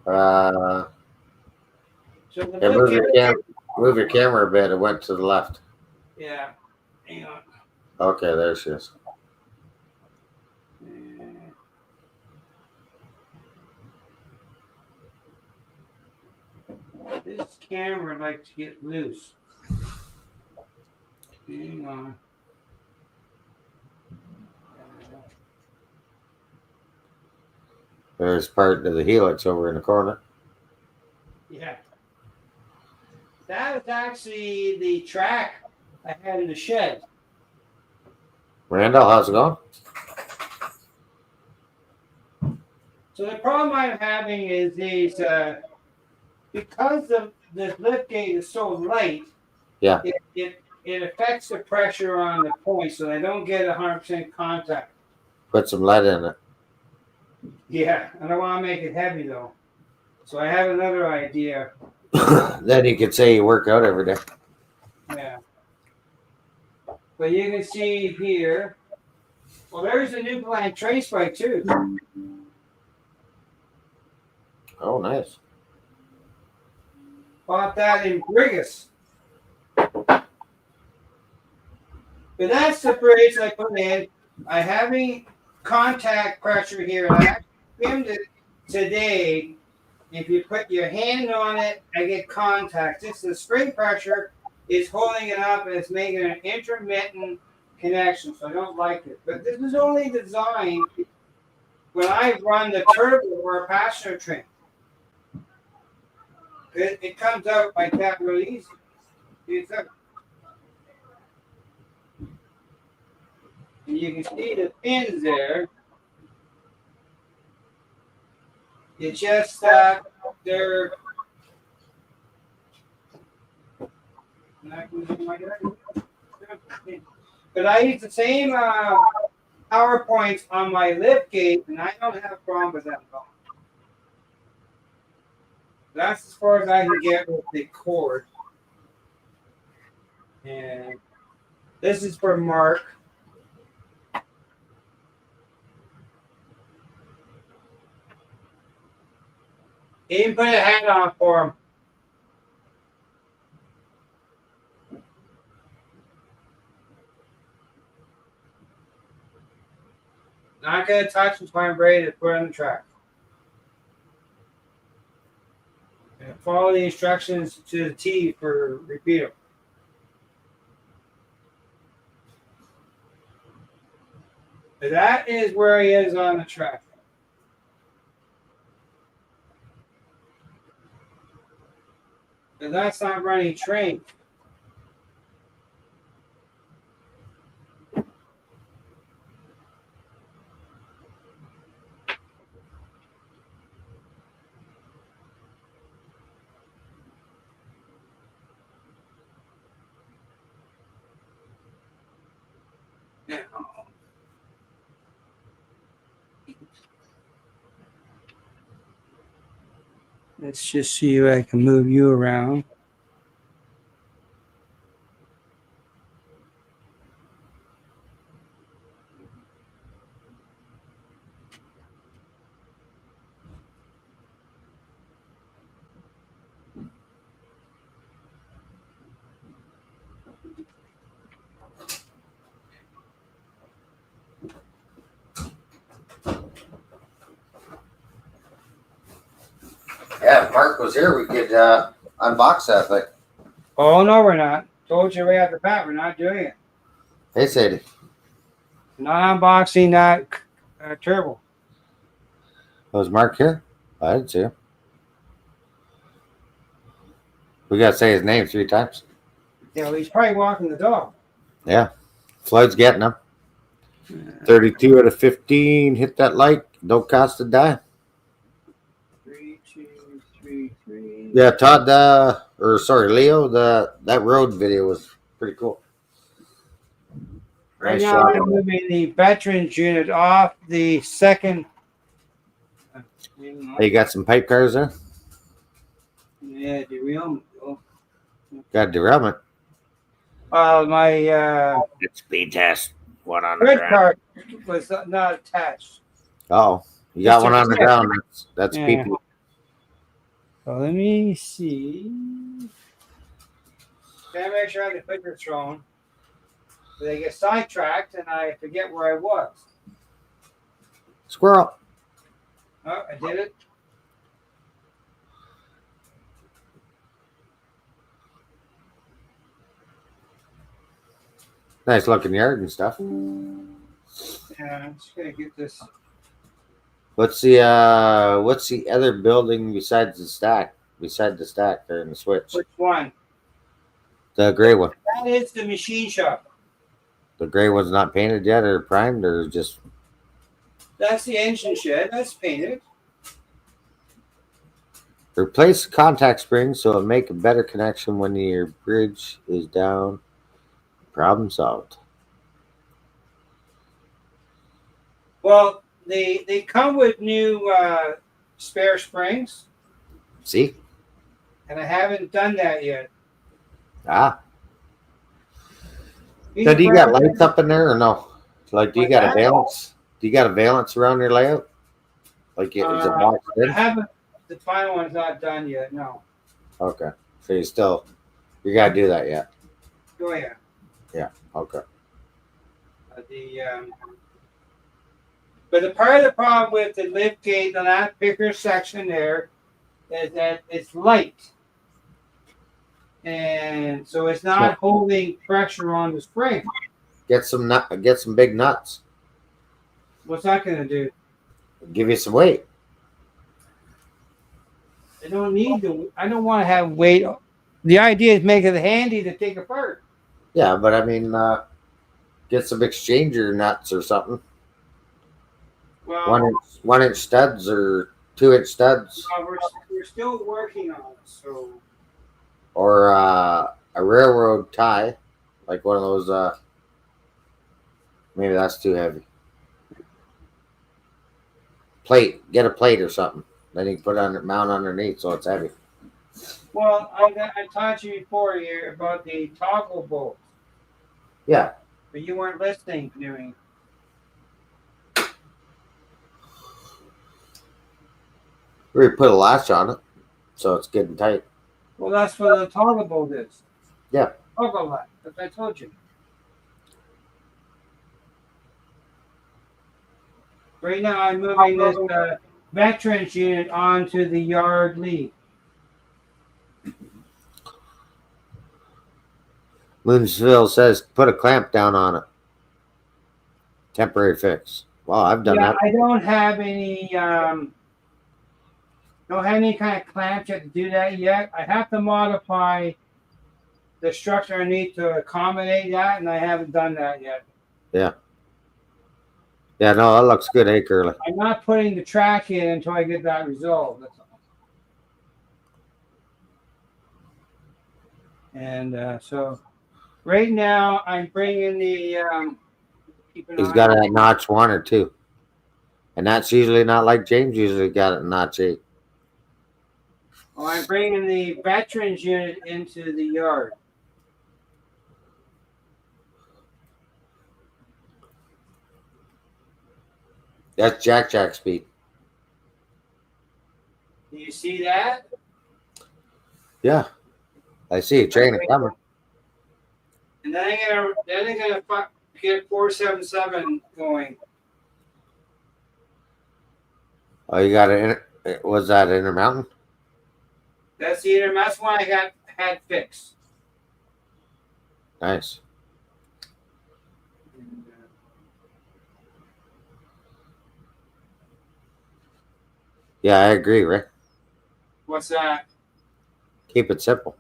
Uh, So the yeah, look at move your camera a bit. It went to the left. yeah. Hang on. Okay, there she is. This camera likes to get loose. Hang on. There's part of the helix over in the corner. Yeah. That was actually the track I had in the shed. Randall, how's it going? So the problem I'm having is these because the lift gate is so light. Yeah. It affects the pressure on the point, so they don't get 100% contact. Put some lead in it. Yeah, I don't want to make it heavy though. So I have another idea. Then you could say you work out every day. Yeah. But you can see here. Well, there's a new Newfoundland trace bike too. Oh, nice. Bought that in Brigus. But that's the bridge I put in. I having contact pressure here. And I filmed it today. If you put your hand on it, I get contact. Just the spring pressure is holding it up and it's making an intermittent connection. So I don't like it. But this is only designed when I run the turbo or a passenger train. It comes out like that really easy. And you can see the pins there. It's just that they're not using my direction. But I use the same PowerPoints on my lift gate, and I don't have a problem with that at all. That's as far as I can get with the cord. And this is for Mark. Even put a hat on for him. Not gonna touch until I'm ready to put on the track. And follow the instructions to the T for repeater. But that is where he is on the track. And that's not running train. Let's just see if I can move you around. Yeah, if Mark was here, we could. unbox that thing. Oh no, we're not. Told you right off the bat, we're not doing it. Hey, Sadie. Not unboxing that turbo. Was Mark here? I didn't see him. We got to say his name 3 times. Yeah, well, he's probably walking the dog. Yeah. Floyd's getting him. 32 out of 15. Hit that like. Don't cost a dime. 3, 2, 3, 3. Yeah, Todd, Leo, that road video was pretty cool. Right Nice now, shot. I'm moving the veterans unit off the second. Hey, you got some pipe cars there? Yeah, derailment. Got derailment. My It's speed test. One on the red ground. card was not attached. Oh, you got Just one a on the check. ground. That's Yeah. PP. So let me see. Gotta make sure I have the clicker thrown. They get sidetracked and I forget where I was. Squirrel. Oh, I did it. Nice looking yard and stuff. Yeah, I'm just gonna get this. What's the other building besides the stack? Beside the stack there in the switch. Which one? The gray one. That is the machine shop. The gray one's not painted yet or primed or just That's the engine shed. That's painted. replace contact springs so it'll make a better connection when your bridge is down. Problem solved. Well, they come with new spare springs, See? and I haven't done that yet. Ah. So do you got lights up in there or no? Like, do you got a valance? Do you got a valance around your layout? Like, is it boxed I in? haven't. The final one's not done yet. No. Okay. So you got to do that yet. Oh yeah. Okay. But the part of the problem with the lift gate on that picker section there is that it's light, and so it's not holding pressure on the spring. Get some big nuts. What's that going to do? Give you some weight. I don't need to. I don't want to have weight. The idea is make it handy to take apart. Yeah, but I mean, get some exchanger nuts or something. Well, 1 inch studs or 2 inch studs, we're still working on it. So or a railroad tie, like one of those. Maybe that's too heavy. Plate. Get a plate or something. Then you can put on mount underneath so it's heavy. well, I taught you before here about the toggle bolts, Yeah. but you weren't listening doing. We put a latch on it, so it's good and tight. Well, that's what the toggle bolt is. Yeah. Toggle latch. That's what I told you. Right now, I'm moving this veterans unit onto the yard lead. Moonsville says put a clamp down on it. Temporary fix. Wow, I've done that. I don't have any kind of clamps yet to do that yet. I have to modify the structure I need to accommodate that, and I haven't done that yet. Yeah, no, that looks good, hey, Curly. I'm not putting the track in until I get that resolved. That's all. And so right now I'm bringing the He's got it at notch 1 or 2. And that's usually not like James usually got it at notch 8. Well, I'm bringing the veterans unit into the yard. That's jack speed. Do you see that? Yeah. I see a train coming. And then I'm gonna get 477 going. Oh, you got was that Intermountain? That's the interim. That's one I had fixed. Nice. And, Yeah, I agree, Rick. what's that? Keep it simple.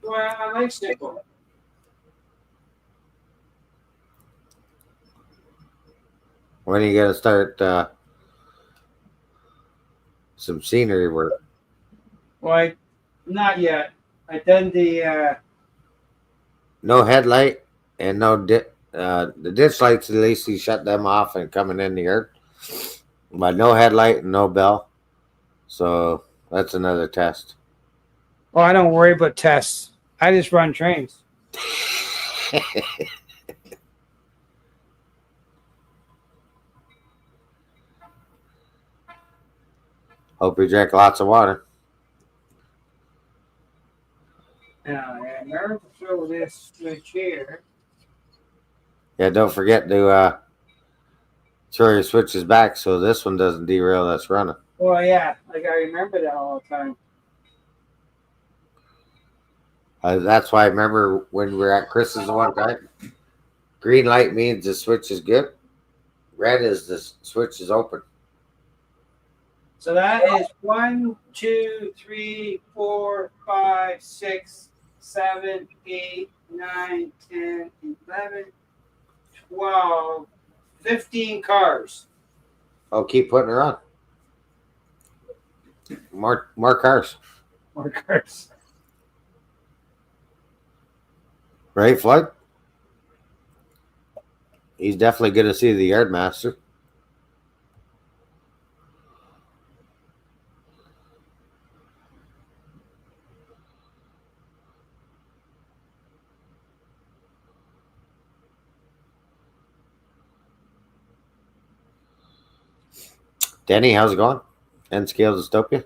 Well, I like simple. When are you gonna start some scenery work? Well, not yet. I done the. No headlight and no the ditch lights. At least you shut them off and coming in the yard, but no headlight and no bell. So that's another test. Oh, I don't worry about tests. I just run trains. Hope you drink lots of water. Now, I remember to throw this switch here. Yeah, don't forget to throw your switches back so this one doesn't derail that's running. Well, yeah, like I remember that all the time. That's why I remember when we were at Chris's the one time. Green light means the switch is good. Red is the switch is open. So that is 1, 2, 3, 4, 5, 6, 7, 8, 9, 10, 11, 12, 15 cars. Oh, keep putting her on. More cars. More cars. Right, Floyd? He's definitely going to see the yard master. Denny, how's it going? N-Scale Dystopia?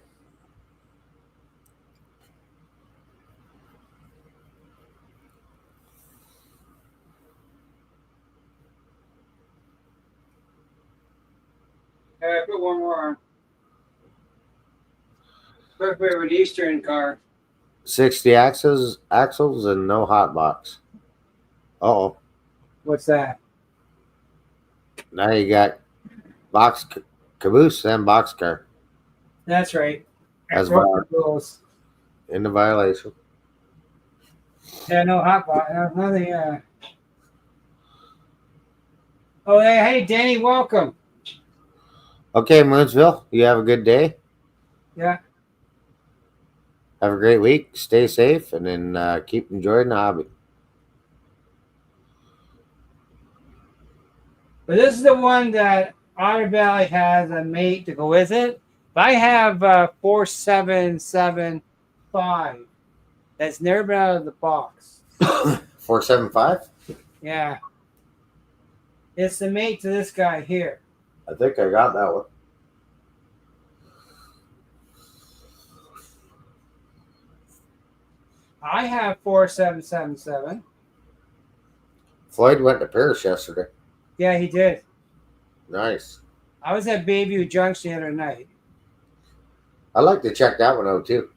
Put one more on. Quick favorite Eastern car. 60 axles and no hot box. Uh-oh. What's that? Now you got box caboose and boxcar. That's right. That's broke the rules. in the violation. Yeah, no hot box. Nothing. Oh, hey, Danny, welcome. Okay, Moonsville, you have a good day. Yeah. Have a great week. Stay safe, and then keep enjoying the hobby. But this is the one that Otter Valley has a mate to go with it. But I have 4775. That's never been out of the box. 475? Yeah. It's the mate to this guy here. I think I got that one. I have 4777. Floyd went to Paris yesterday. Yeah, he did. Nice. I was at Bayview Junction the other night. I'd like to check that one out too.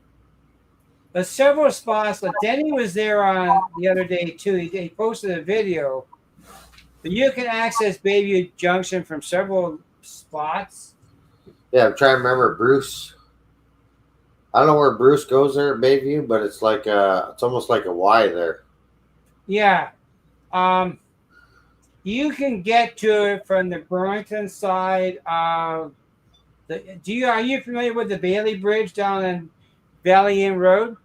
But several spots, like Denny was there on the other day too. He posted a video. But you can access Bayview Junction from several spots. Yeah, I'm trying to remember Bruce. I don't know where Bruce goes there at Bayview, but it's like it's almost like a Y there. Yeah. You can get to it from the Burlington side of the. Are you familiar with the Bailey Bridge down in Valley Inn Road?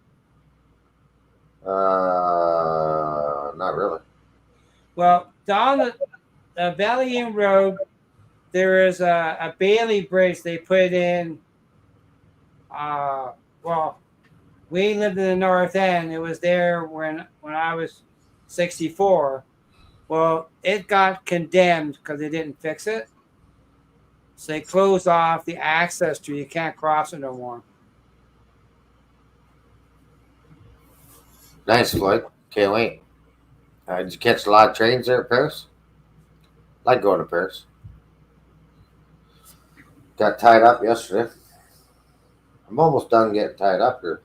Not really. Well, down the Valley Inn Road, there is a Bailey Bridge. They put in. Well, we lived in the North End. It was there when I was 64. Well, it got condemned because they didn't fix it. So they closed off the access to it. You can't cross it no more. Nice, Floyd. Can't wait. Did you catch a lot of trains there at Paris? Like going to Paris. Got tied up yesterday. I'm almost done getting tied up here.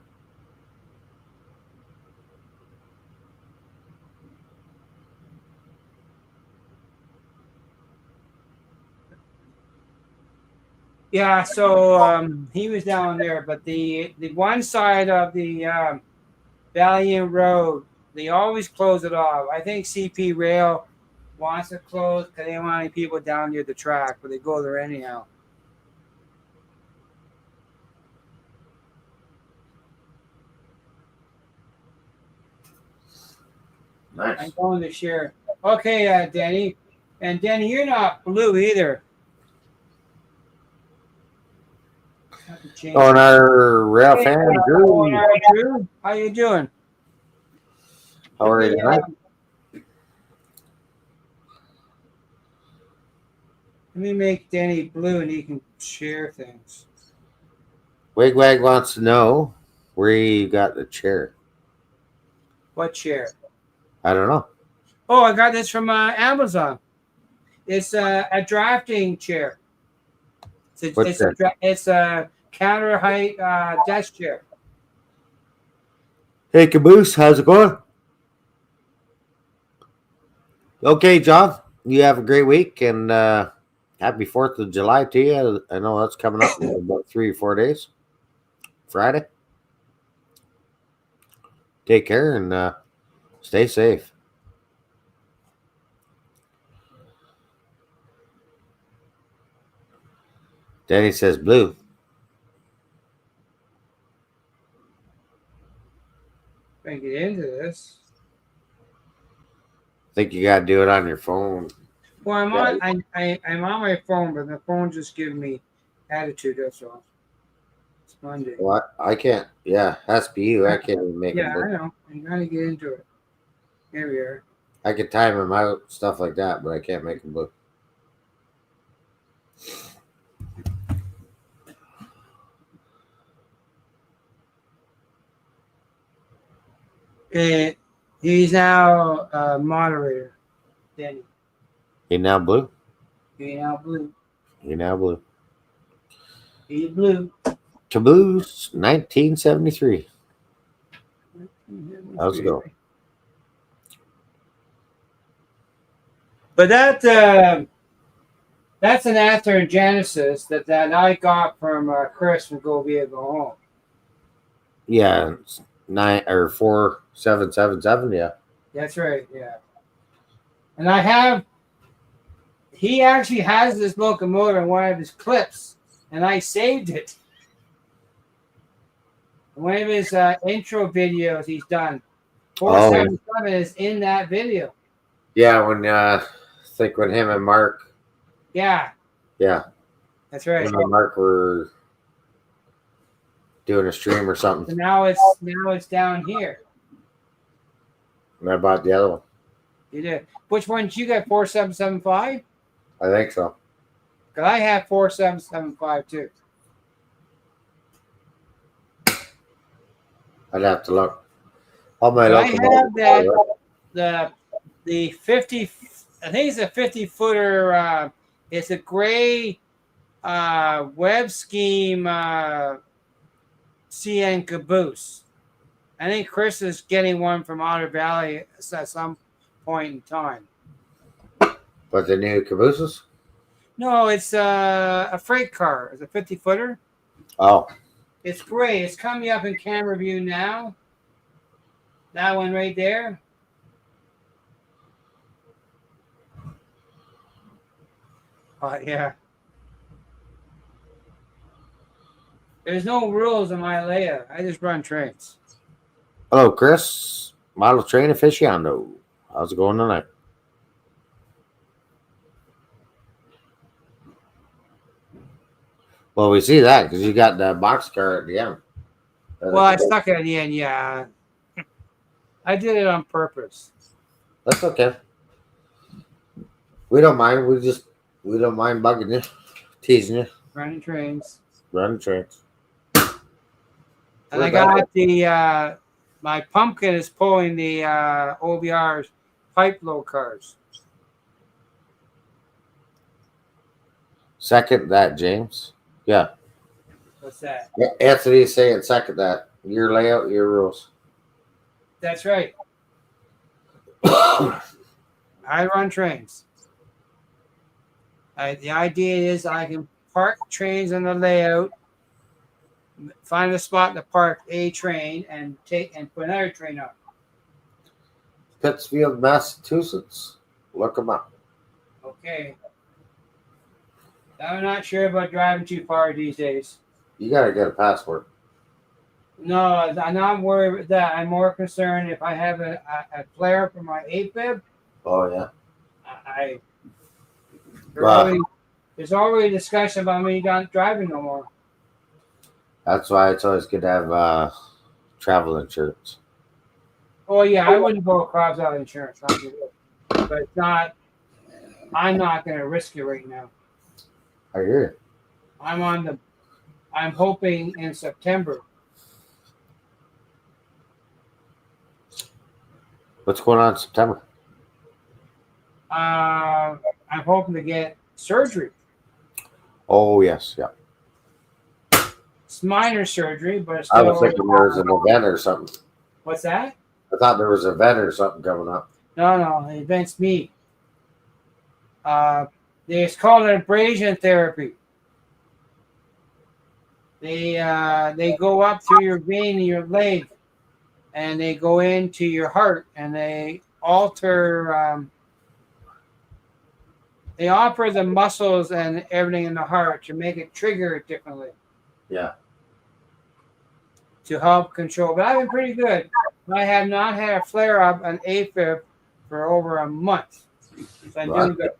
Yeah, so he was down there, but the one side of the Valiant Road, they always close it off. I think CP Rail wants to close because they don't want any people down near the track, but they go there anyhow. Nice. I'm going to share. Okay, Denny. And Denny, you're not blue either. Have to change On it. our rail Hey, fan, oh, Drew. and our Drew, how you doing? How are you tonight? Let me make Denny blue and he can share things. Wigwag wants to know where you got the chair. What chair? I don't know. Oh, I got this from Amazon. It's a drafting chair. What's that? It's a counter height desk chair. Hey, Caboose, how's it going? Okay, John, you have a great week and happy 4th of July to you. I know that's coming up in about 3 or 4 days. Friday. Take care and stay safe. Danny says blue. If I can get into this. I think you got to do it on your phone. Well, I'm on my phone, but the phone just gives me attitude. That's all. It's Monday. What? I can't. Yeah, has to be you. I can't even make Yeah, them. I know. I'm trying to get into it. Here we are. I can time them out, stuff like that, but I can't make them blue. Okay, he's now moderator. Danny. He now blue. He's now blue. He now blue. He's blue. Caboose, 1973. How's it go? But that's an answer in Genesis that I got from Chris from Go Via Go Home. Yeah, it's 4777. Yeah. That's right. Yeah. And he actually has this locomotive in one of his clips, and I saved it. One of his intro videos he's done. 477 is in that video. Yeah, when I think when him and Mark. Yeah. Yeah. That's right. Him and Mark were doing a stream or something. So now it's down here. And I bought the other one. You did. Which one did you get? 4775? I think so. Because I have 4775 too. I'd have to look. All my I have that. The 50. I think it's a 50-footer. It's a gray web scheme CN Caboose. I think Chris is getting one from Otter Valley at some point in time. But the new cabooses? No, it's a freight car. It's a 50-footer. Oh. It's gray. It's coming up in camera view now. That one right there. Yeah. There's no rules in my layout. I just run trains. Hello, Chris. Model train aficionado. How's it going tonight? Well, we see that because you got the boxcar at the end. Well, I stuck it at the end, yeah. I did it on purpose. That's okay. We don't mind. We don't mind bugging you, teasing you. Running trains. Running trains. And I got the my pumpkin is pulling the OBR's pipe load cars. Second that, James. Yeah. What's that? Anthony is saying second that. Your layout, your rules. That's right. I run trains. The idea is I can park trains on the layout, find a spot to park a train, and put another train up. Pittsfield, Massachusetts. Look them up. Okay. I'm not sure about driving too far these days. You got to get a passport. No, I'm not worried about that. I'm more concerned if I have a flare for my AFib. Oh, yeah. There's already discussion about me not driving no more. That's why it's always good to have travel insurance. Oh yeah, I wouldn't go across without insurance, but it's not. I'm not going to risk it right now. I hear you. I'm hoping in September. What's going on in September? I'm hoping to get surgery. Oh, yes, yeah. It's minor surgery, but it's I still. was thinking there was an event or something. What's that? I thought there was an event or something coming up. No, the event's me. It's called an abrasion therapy. They go up through your vein in your leg, and they go into your heart, and they alter. They operate the muscles and everything in the heart to make it trigger it differently. Yeah. To help control. But I've been pretty good. I have not had a flare up on AFib for over a month. So I'm doing good.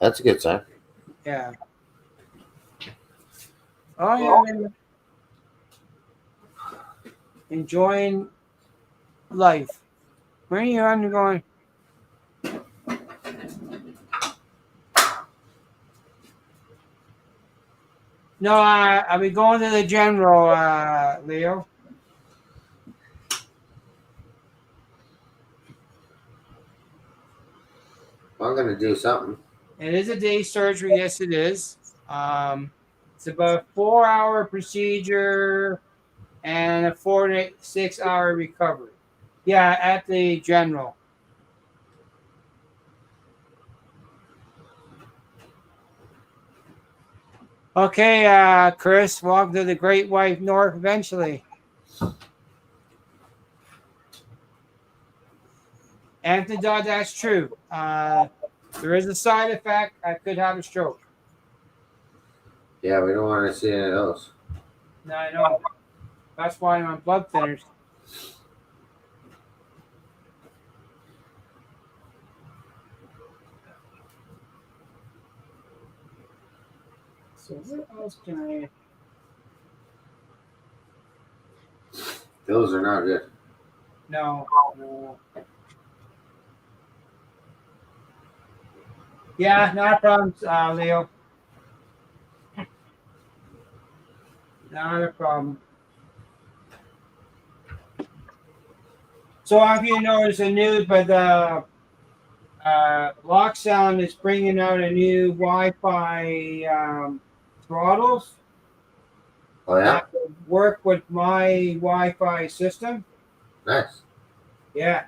That's a good sign. Yeah. Oh, yeah. Enjoying life. Where are you undergoing? No, I'll be going to the general, Leo. I'm going to do something. It is a day surgery. Yes, it is. It's about a 4-hour procedure and a 4 to 6 hour recovery. Yeah, at the general. Okay, Chris, welcome to the Great White North eventually. Anthony Dodd, that's true. There is a side effect. I could have a stroke. Yeah, we don't want to see any of those. No, I know. That's why I'm on blood thinners. So what else can I... Those are not good. No. Yeah, not a problem, Leo. Not a problem. So if you notice the news, but Locksound is bringing out a new Wi-Fi throttles. Oh, yeah? That work with my Wi-Fi system. Nice. Yeah.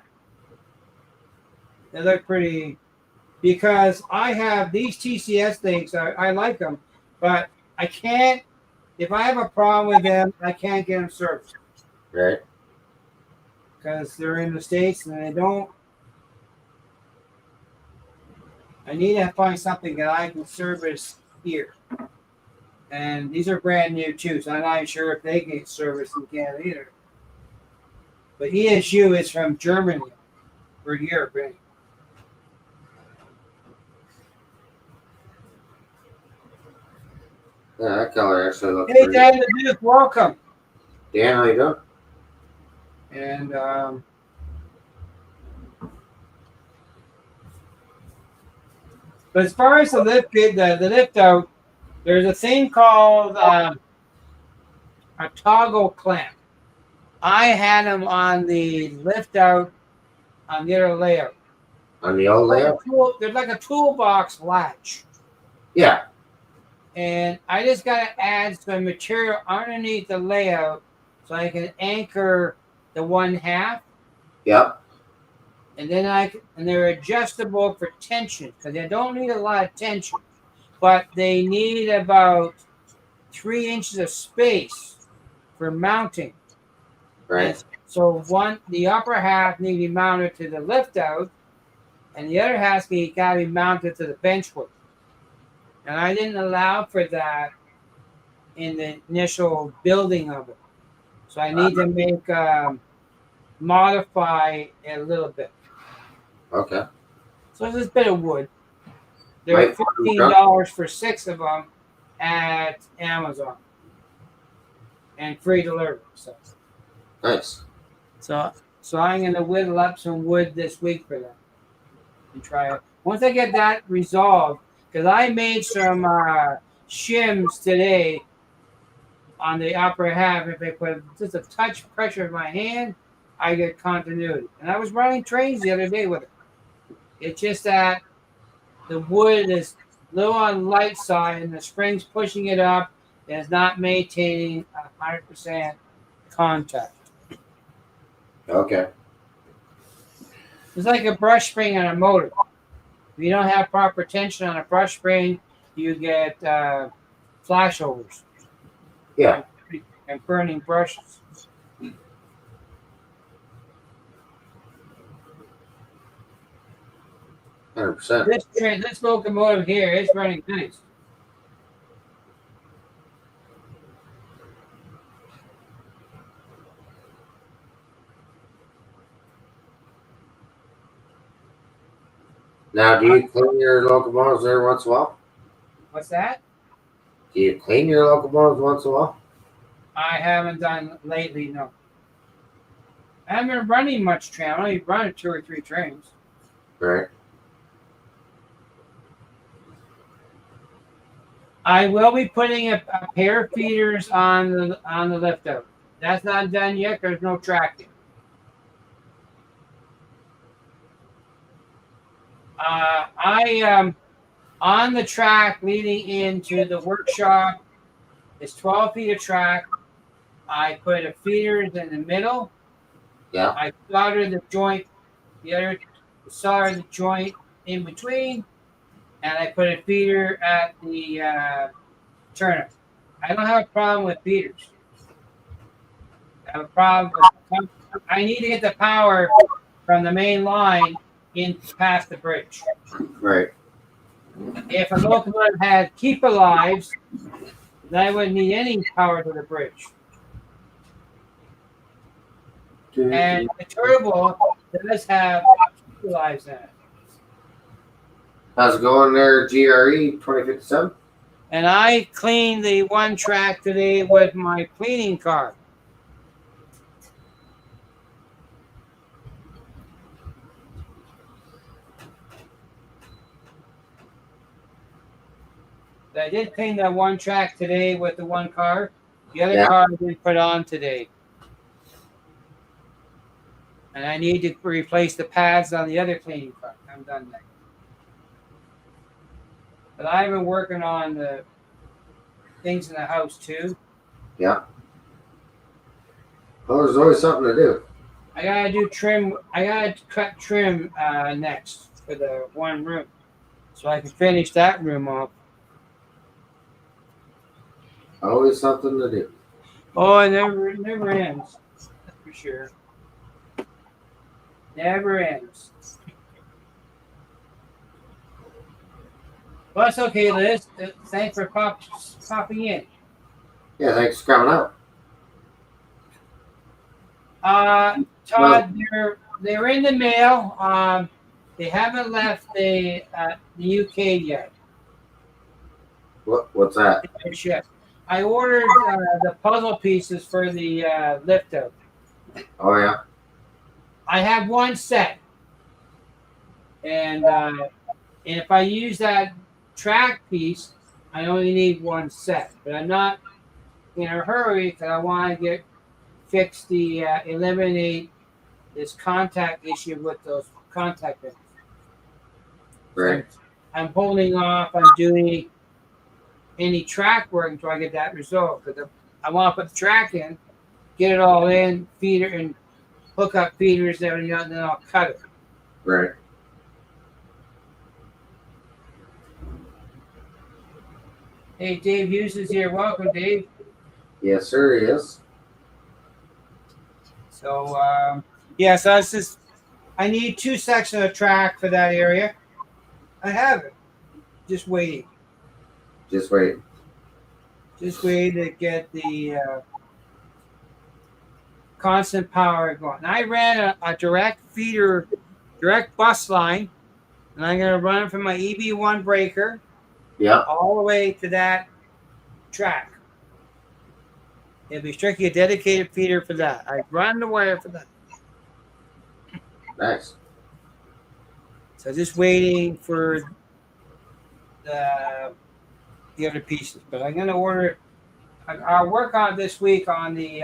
They look pretty, because I have these TCS things. I like them, but I can't, if I have a problem with them, I can't get them serviced. Right. Because they're in the States and they don't. I need to find something that I can service here. And these are brand new too, so I'm not sure if they get serviced in Canada either. But ESU is from Germany or Europe, right? Yeah, that color actually looks Hey, pretty Dan, Duke, welcome. Dan, how you doing? And but as far as the lift out, there's a thing called a toggle clamp. I had them on the lift out on the other layout. On the old layout? There's like a toolbox latch. Yeah. And I just got to add some material underneath the layout so I can anchor the 1/2. Yep. And then and they're adjustable for tension because they don't need a lot of tension, but they need about 3 inches of space for mounting. Right. And so the upper half need to be mounted to the lift out, and the other half got to be mounted to the benchwork. And I didn't allow for that in the initial building of it, so I need to modify it a little bit. Okay. So it's this bit of wood. They're $15 for 6 of them at Amazon, and free delivery. So Nice. So I'm gonna whittle up some wood this week for them and try it. Once I get that resolved, because I made some shims today on the upper half. If I put just a touch pressure of my hand, I get continuity. And I was running trains the other day with it. It's just that the wood is a little on the light side, and the spring's pushing it up, and it's not maintaining 100% contact. Okay. It's like a brush spring on a motor. If you don't have proper tension on a brush spring, you get flashovers. Yeah. And burning brushes. 100%. This locomotive here is running nice. Now, do you clean your locomotives every once in a while? What's that? Do you clean your locomotives once in a while? I haven't done lately, no. I haven't been running much train. I only run 2 or 3 trains. Right. I will be putting a pair of feeders on the lift out. That's not done yet. There's no tracking. On the track leading into the workshop, it's 12 feet of track. I put a feeders in the middle. Yeah. I soldered the joint, soldered the joint in between, and I put a feeder at the turner. I don't have a problem with feeders. I have a problem with, I need to get the power from the main line in past the bridge. Right. If a locomotive had keep alives, then I wouldn't need any power to the bridge. And the turbo does have keep alives in it. How's it going there, GRE 2057? And I cleaned the one track today with my cleaning car. I did clean that one track today with the one car. The other car I didn't put on today. And I need to replace the pads on the other cleaning car. I haven't done that. But I've been working on the things in the house too. Yeah. Well, there's always something to do. I gotta do trim. I gotta cut trim next for the one room, so I can finish that room off. Always something to do. Oh, it never ends. That's for sure. Never ends. Well, that's okay, Liz. Thanks for popping in. Yeah, thanks for coming out. Todd, they're in the mail. They haven't left the UK yet. What's that? I ordered the puzzle pieces for the lift out. Oh yeah. I have one set, and if I use that track piece, I only need one set. But I'm not in a hurry because I want to fix the eliminate this contact issue with those contact pins. Right. I'm holding off on doing any track work until I get that resolved. Because I want to put the track in, get it all in, feeder and hook up feeders and everything, and then I'll cut it. Right. Hey, Dave Hughes is here. Welcome, Dave. Yes, sir. Yes. So, so it's just, I need 2 sections of track for that area. I have it. Just waiting. Just wait. Just waiting to get the constant power going. I ran a direct feeder, direct bus line, and I'm going to run it from my EB1 breaker Yeah. all the way to that track. It'll be strictly a dedicated feeder for that. I run the wire for that. Nice. So just waiting for the other pieces. But I'm going to order it. I'll work on it this week on the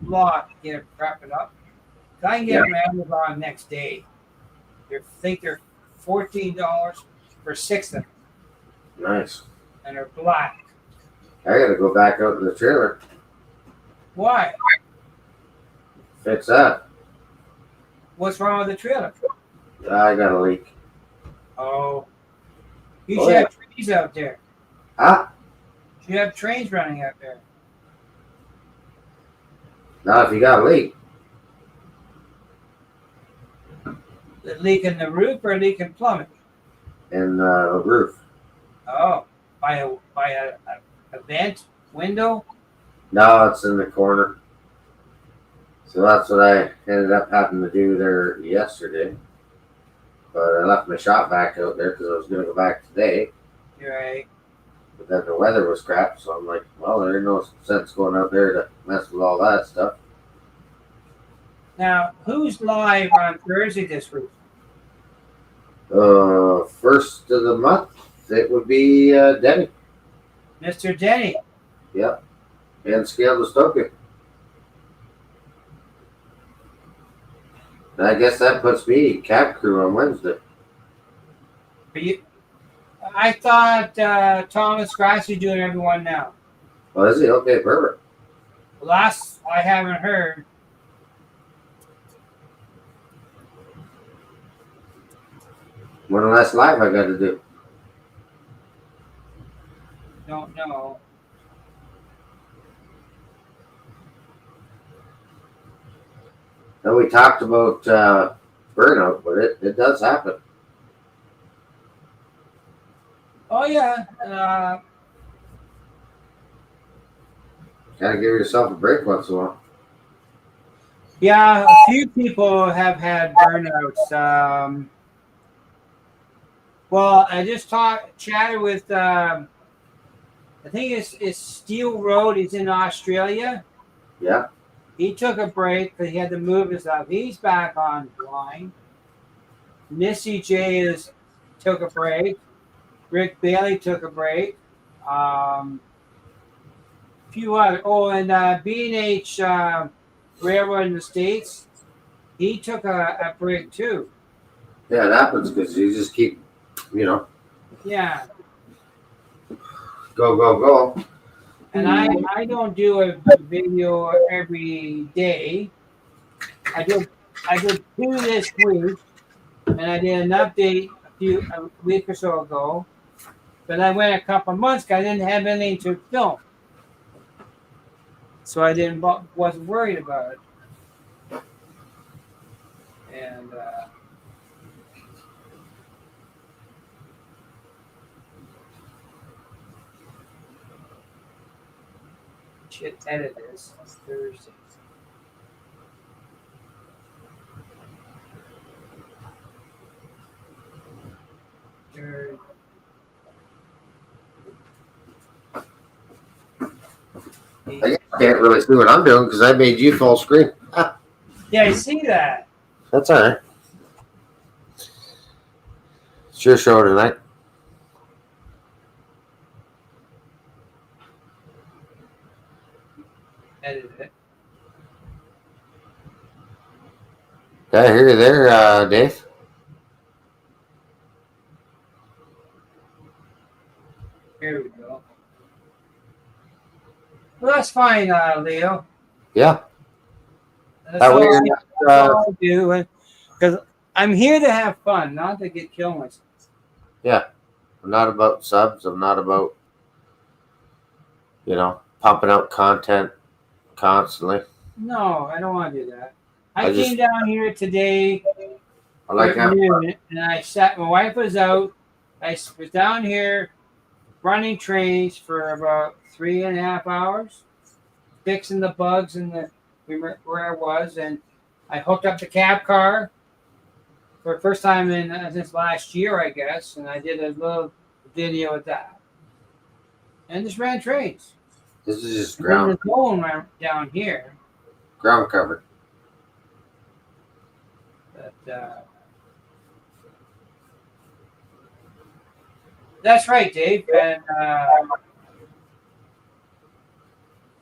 block to get it prepped up. I can get them from Amazon next day. I think they're $14 for 6 of them. Nice. And they're black. I gotta go back out to the trailer. Why? Fix that. What's wrong with the trailer? I got a leak. Oh. You should have trees out there. Huh? You have trains running out there. Now, if you got a leak, The leak in the roof or leak in plumbing? in the roof. Oh, by a vent window. No, it's in the corner. So that's what I ended up having to do there yesterday. But I left my shop vac out there because I was going to go back today. You're right. But then the weather was crap, so I'm like, well, there ain't no sense going out there to mess with all that stuff. Now, who's live on Thursday this week? First of the month, it would be Denny. Mr. Denny. Yep. And Scale Dystopia. And I guess that puts me Cab Crew on Wednesday. I thought Thomas Grassy doing everyone now. Oh, is he? Okay, perfect. Last I haven't heard. When the last live I got to do? Don't know. Now we talked about burnout, but it does happen. Oh yeah. Gotta give yourself a break once in a while. Yeah, a few people have had burnouts. Well, I just chatted with I think it's Steel Road. He's in Australia. Yeah. He took a break because he had to move his stuff. He's back online. Missy J took a break. Rick Bailey took a break. Few other. Oh, and B&H Railroad in the States. He took a break too. Yeah, it happens because you just keep, Yeah. Go. And I don't do a video every day. I did 2 this week, and I did an update a week or so ago. But I went a couple of months because I didn't have anything to film, so I wasn't worried about it. And edit this on Thursday. I can't really see what I'm doing because I made you full screen. Yeah, I see that. That's all right. It's your show tonight. Edit it. Yeah, I hear you there, Dave. Here we go. Well, that's fine, Leo. Yeah. That's That way, all, you're that's not, all I do. Because I'm here to have fun, not to get killed myself. yeah. I'm not about subs. I'm not about, pumping out content constantly. No, I don't want to do that. I I came just, down here today I like at having fun. noon, and I sat. My wife was out. I was down here running trains for about 3.5 hours, fixing the bugs in the where I was, and I hooked up the cab car for the first time in since last year, I guess, and I did a little video of that, and just ran trains. This is just And then ground the zone down here, cover. but that's right, Dave, and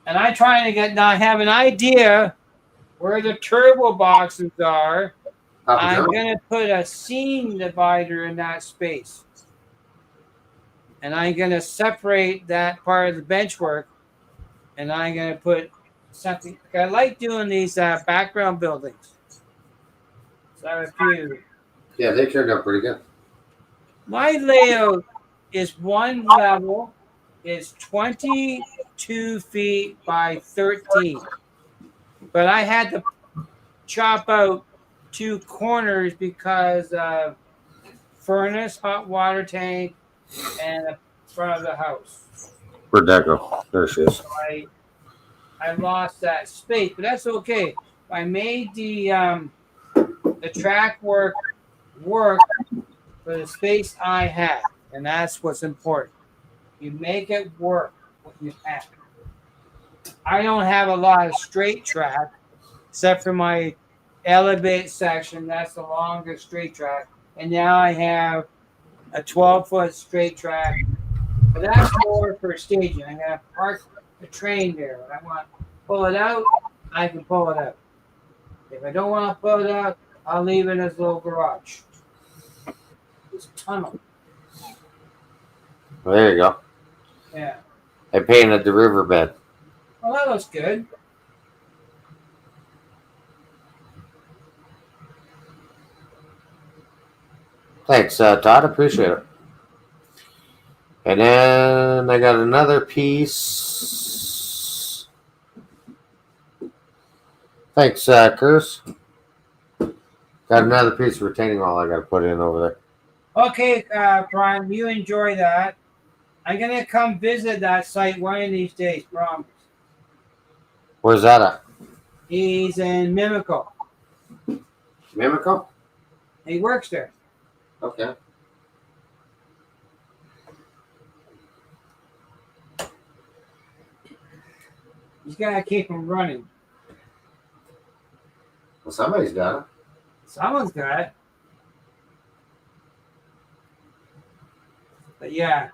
I'm trying to get now. I have an idea where the turbo boxes are. Papa I'm John? gonna put a scene divider in that space, and I'm gonna separate that part of the bench work, and I'm gonna put something. I like doing these background buildings. So I have a few. Yeah, they turned out pretty good. My layout is one level, is 22 feet by 13, but I had to chop out two corners because of furnace, hot water tank, and the front of the house. Where'd that go? There she is. So I lost that space, but that's okay. I made the track work for the space I had, and that's what's important. You make it work what you have. I don't have a lot of straight track, except for my elevate section. That's the longest straight track, and now I have a 12-foot straight track. But that's more for staging. I'm gonna park the train there. When I want to pull it out, I can pull it out. If I don't want to pull it out, I'll leave it as a little garage. This tunnel. Well, there you go. Yeah. I painted the riverbed. Well, that looks good. Thanks, Todd. Appreciate it. And then I got another piece. Thanks, Curse. Got another piece of retaining wall I got to put in over there. Okay, Brian, you enjoy that. I'm gonna come visit that site one of these days, promise. Where's that at? He's in Mimico. Mimico? He works there. Okay. He's gotta keep him running. Well, somebody's got it. Someone's got it. But yeah.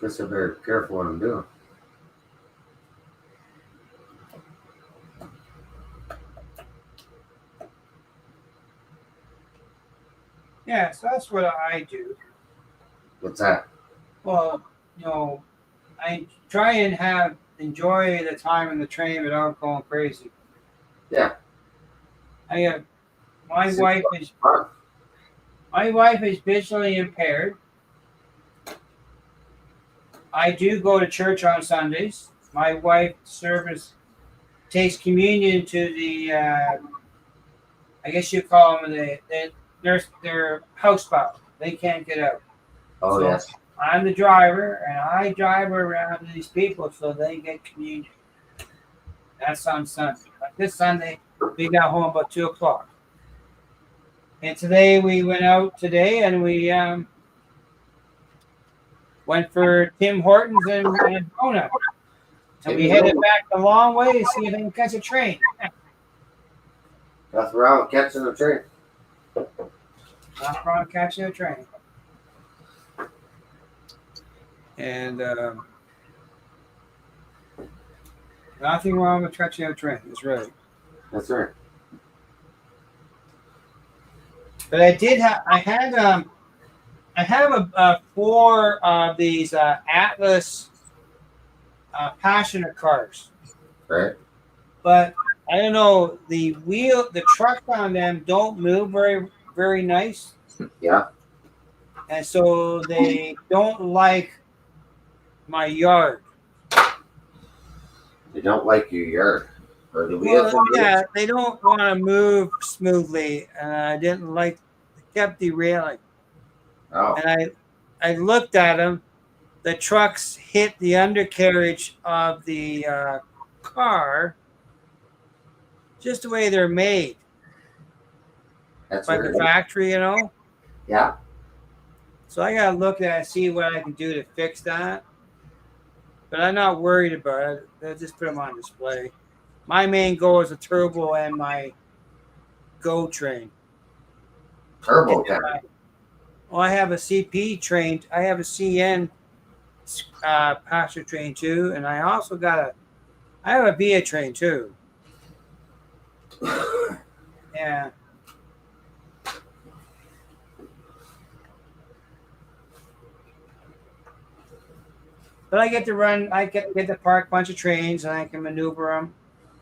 Guess I better be careful what I'm doing. Yeah, so that's what I do. What's that? Well, I try and enjoy the time in the train without going crazy. Yeah. I have my Super wife is visually impaired. I do go to church on Sundays. My wife takes communion to the I guess you call them they're housebound. They can't get out. Oh, So yes. I'm the driver, and I drive around these people so they get communion. That's on Sunday. Like this Sunday, we got home about 2:00. And today we went out and we went for Tim Hortons and donut. And we headed back a long way to see if we can catch a train. That's around catching the train. Not wrong catching a train. And nothing wrong with catching a train. That's right. That's right. But I have a four of these Atlas passenger cars, Right? but I don't know, the trucks on them don't move very nice, Yeah. and so they don't like my yard. They don't like your yard. Or the Well, wheels will move. yeah, they don't want to move smoothly, and I didn't like. They kept derailing, Oh. and I looked at them. The trucks hit the undercarriage of the car, just the way they're made That's by the weird. factory, you know. Yeah. So I gotta look at it, see what I can do to fix that. But I'm not worried about it. I'll just put them on display. My main goal is a turbo and my Go train. Turbo tank. Well, I have a CP train. I have a CN passenger train too, and I also I have a VIA train too. Yeah. But I get to run. I get to park a bunch of trains, and I can maneuver them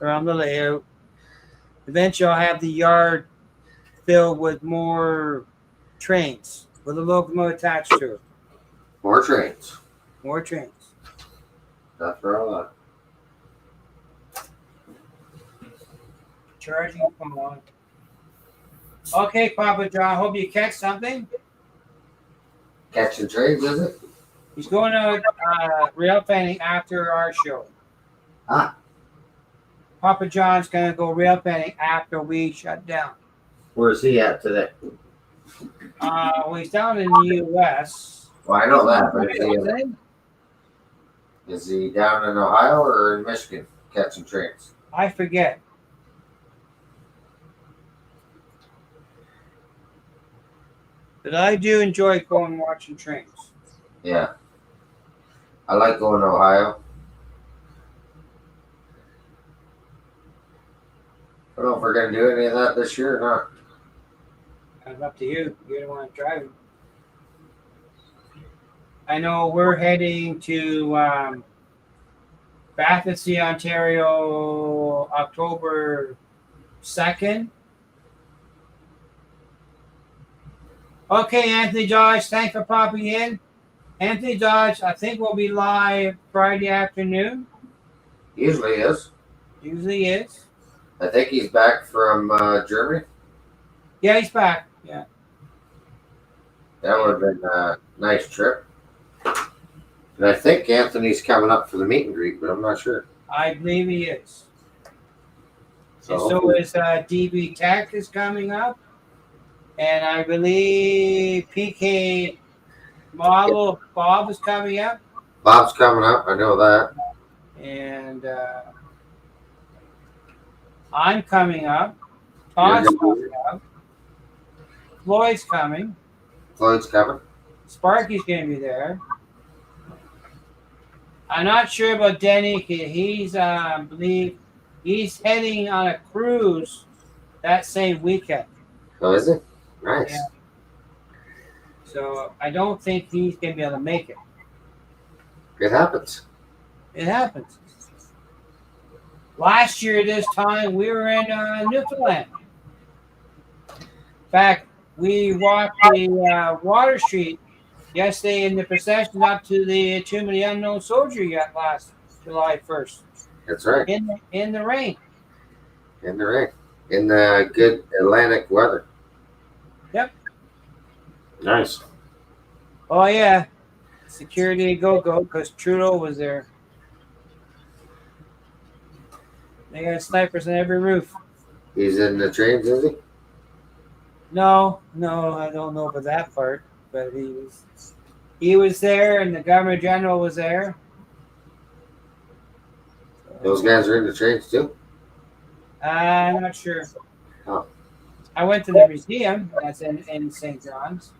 around the layout. Eventually, I'll have the yard filled with more trains with a locomotive attached to it. More trains. More trains. That's for all that. Charging phone. Okay, Papa John. Hope you catch something. Catching trains, is it? He's going to rail fanning after our show. Ah. Papa John's going to go rail fanning after we shut down. Where's he at today? Well, he's down in the U.S. Well, I know that, but is he down in Ohio or in Michigan catching trains? I forget. But I do enjoy going and watching trains. Yeah. I like going to Ohio. I don't know if we're going to do any of that this year or not. It's up to you. You're the one driving. I know we're heading to Battersea, Ontario, October 2nd. Okay, Anthony Dodge, thanks for popping in. Anthony Dodge, I think we'll be live Friday afternoon. Usually is. Usually is. I think he's back from Germany. Yeah, he's back. Yeah. That would have been a nice trip. And I think Anthony's coming up for the meet and greet, but I'm not sure. I believe he is. So, And so is DB Tech is coming up. And I believe PK Model Bob is coming up. Bob's coming up. I know that. And I'm coming up. Todd's coming up. Floyd's coming. Floyd's coming. Sparky's going to be there. I'm not sure about Denny. He's, I believe, he's heading on a cruise that same weekend. Oh, is it? Nice. Yeah. So I don't think he's going to be able to make it. It happens. It happens. Last year, this time, we were in Newfoundland. In fact, we walked the Water Street yesterday in the procession up to the Tomb of the Unknown Soldier yet last July 1st. That's right. In the rain. In the rain. In the good Atlantic weather. Yep. Nice. Oh, yeah. Security go-go because Trudeau was there. They got snipers on every roof. He's in the trains, is he? No, I don't know about that part, but he was there, and the Governor General was there. Those guys are in the trains too? I'm not sure. Oh. I went to the museum. That's in St. John's.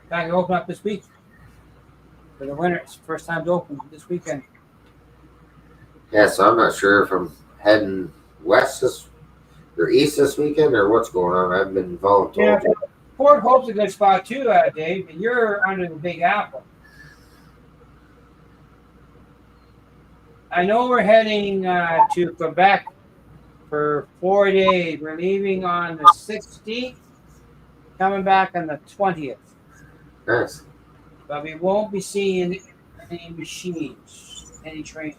Got to open up this week for the winter. It's the first time to open this weekend. Yeah, so I'm not sure if I'm heading west this They're east this weekend, or what's going on? I've been voluntold. Yeah, Port Hope's a good spot too, Dave. But you're under the Big Apple. I know we're heading to Quebec for 4 days. We're leaving on the 16th, coming back on the 20th. Nice. But we won't be seeing any machines, any trains.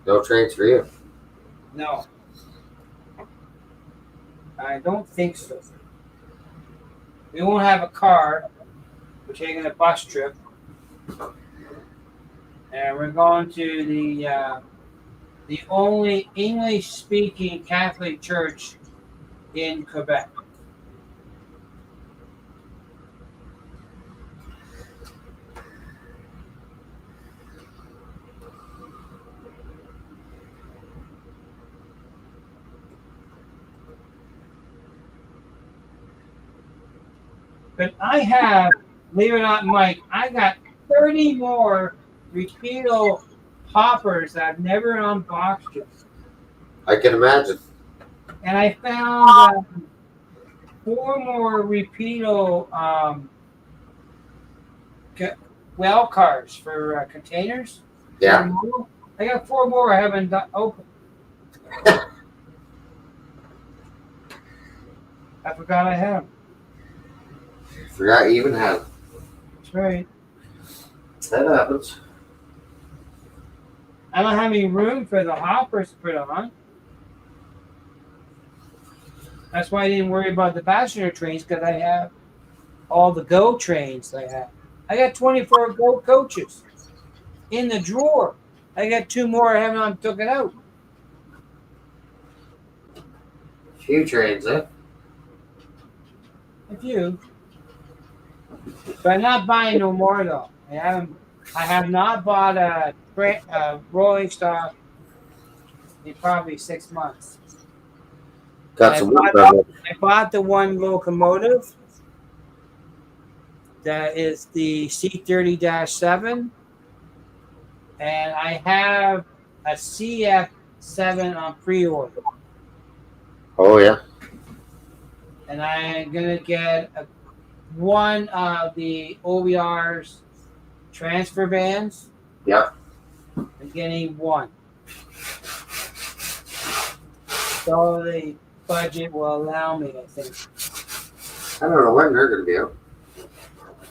No trains for you. No, I don't think so. We won't have a car. We're taking a bus trip, and we're going to the only English-speaking Catholic church in Quebec. But I have, believe it or not, Mike, I got 30 more Rapido hoppers that I've never unboxed yet. I can imagine. And I found 4 more Rapido well cars for containers. Yeah. I got 4 more I haven't opened. I forgot I had them. Forgot you even had. That's right. That happens. I don't have any room for the hoppers to put on. That's why I didn't worry about the passenger trains, because I have all the GO trains I have. I got 24 GO coaches in the drawer. I got 2 more I haven't took it out. Few trains, eh? A few. But I'm not buying no more though. I have not bought a rolling stock in probably 6 months. Got some wood on it. I bought the one locomotive that is the C30-7, and I have a CF7 on pre-order. Oh yeah. And I'm gonna get one of the OVR's transfer vans. Yep. I'm getting one. So the budget will allow me, I think. I don't know when they're going to be out.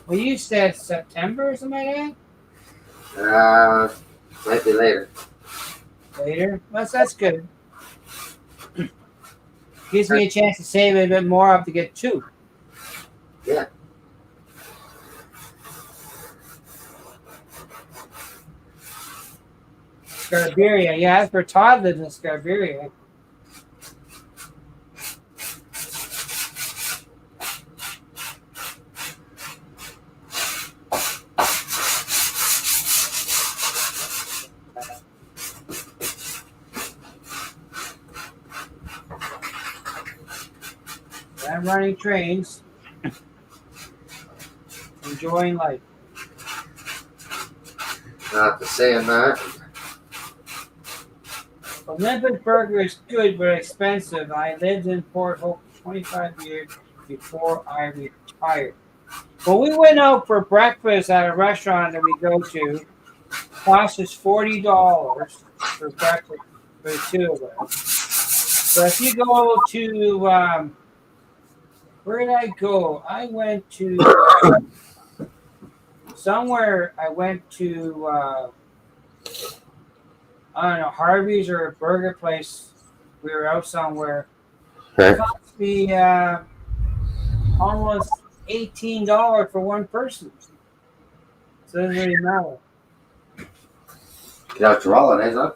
Well, you said September or something like that? Might be later. Later? That's good. Gives me a chance to save a bit more up to get 2. Yeah. Scarberia. Yeah, that's where Todd lives in Scarberia. I'm running trains. Enjoying life. Not to saying that. Olympus Burger is good but expensive. I lived in Port Hope for 25 years before I retired. Well, we went out for breakfast at a restaurant that we go to. Cost us $40 for breakfast for the 2 of us. So if you go to where did I go? I went to somewhere. I went to I don't know, Harvey's or a burger place. We were out somewhere. Okay. It cost me almost $18 for one person. So it doesn't really matter. Get out your holidays, huh?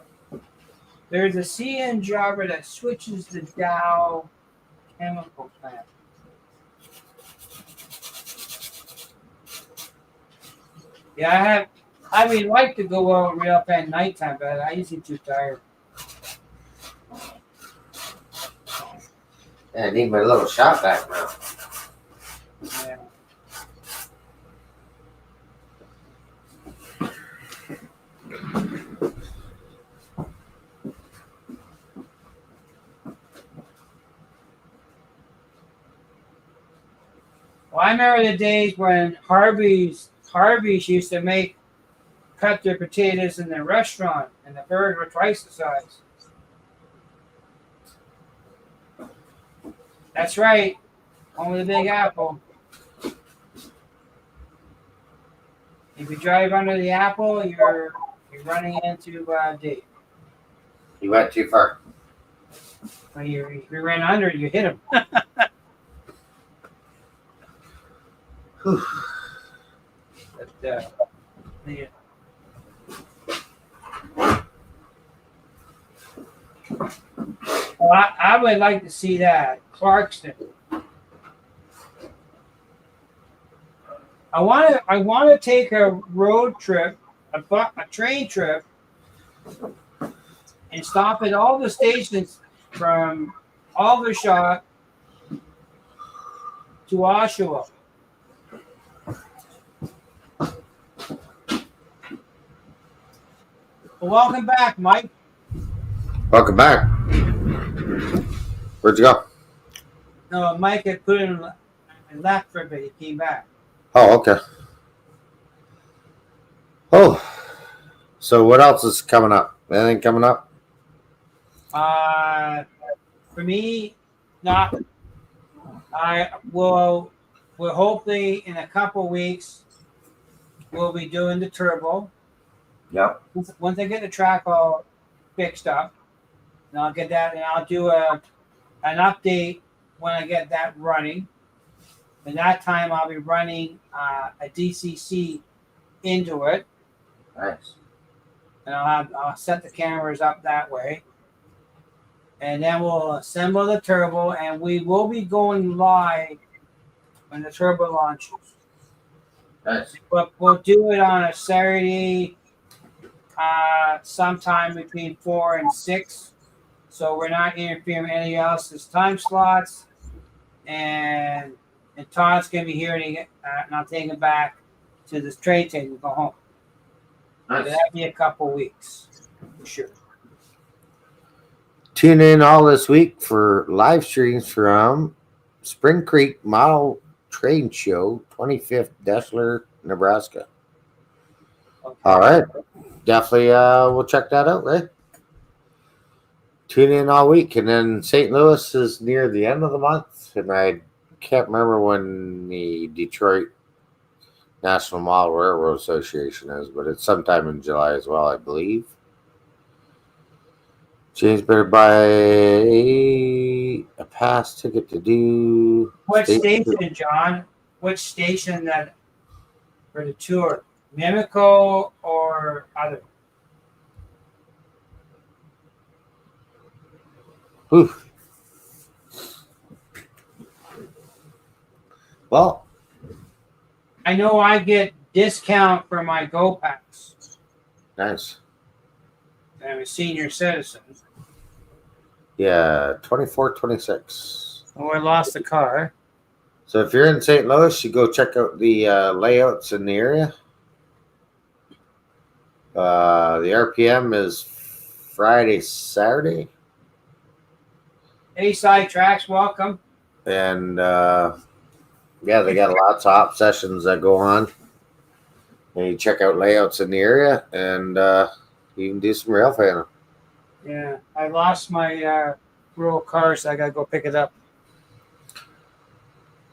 There's a CN jobber that switches the Dow chemical plant. Yeah, I would like to go out real up at nighttime, but I usually too tired. Yeah, I need my little shop back now. Yeah. I remember the days when Harvey's used to cut their potatoes in the restaurant, and the birds were twice the size. That's right. Only the Big Apple. If you drive under the apple, you're running into Dave. You went too far. When you ran under, you hit him. But, yeah. Well, I would like to see that Clarkston. I want to take a road trip, a train trip, and stop at all the stations from Aldershot to Oshawa. Well, welcome back, Mike. Welcome back. Where'd you go? No, Mike had put in and left for a bit. He came back. Oh, okay. Oh, so what else is coming up? Anything coming up? For me, not. We'll hopefully in a couple weeks we'll be doing the turbo. Yep. Once I get the track all fixed up, and I'll get that, and I'll do an update when I get that running. And that time I'll be running a DCC into it, Nice. and I'll set the cameras up that way. And then we'll assemble the turbo, and we will be going live when the turbo launches. Nice. But we'll do it on a Saturday, sometime between 4 and 6. So we're not interfering with anyone else's time slots. And Todd's going to be here, and I'll take him back to the train station and go home. Nice. So that'll be a couple weeks, for sure. Tune in all this week for live streams from Spring Creek Model Train Show, 25th, Deschler, Nebraska. Okay. All right. Definitely we'll check that out, right? Tune in all week. And then St. Louis is near the end of the month, and I can't remember when the Detroit National Model Railroad Association is, but it's sometime in July as well, I believe. James better buy a pass ticket to do. What station, John? Which station that for the tour? Mimico or other? Whew. Well, I know I get discount for my Go Pass. nice. I'm a senior citizen. Yeah, 24, 26. Oh, I lost the car. So if you're in St. Louis, you go check out the layouts in the area. The RPM is Friday, Saturday. Hey, side tracks, welcome. And yeah, they got lots of op sessions that go on. And you check out layouts in the area, and you can do some rail fanning. Yeah, I lost my rural car, so I gotta go pick it up.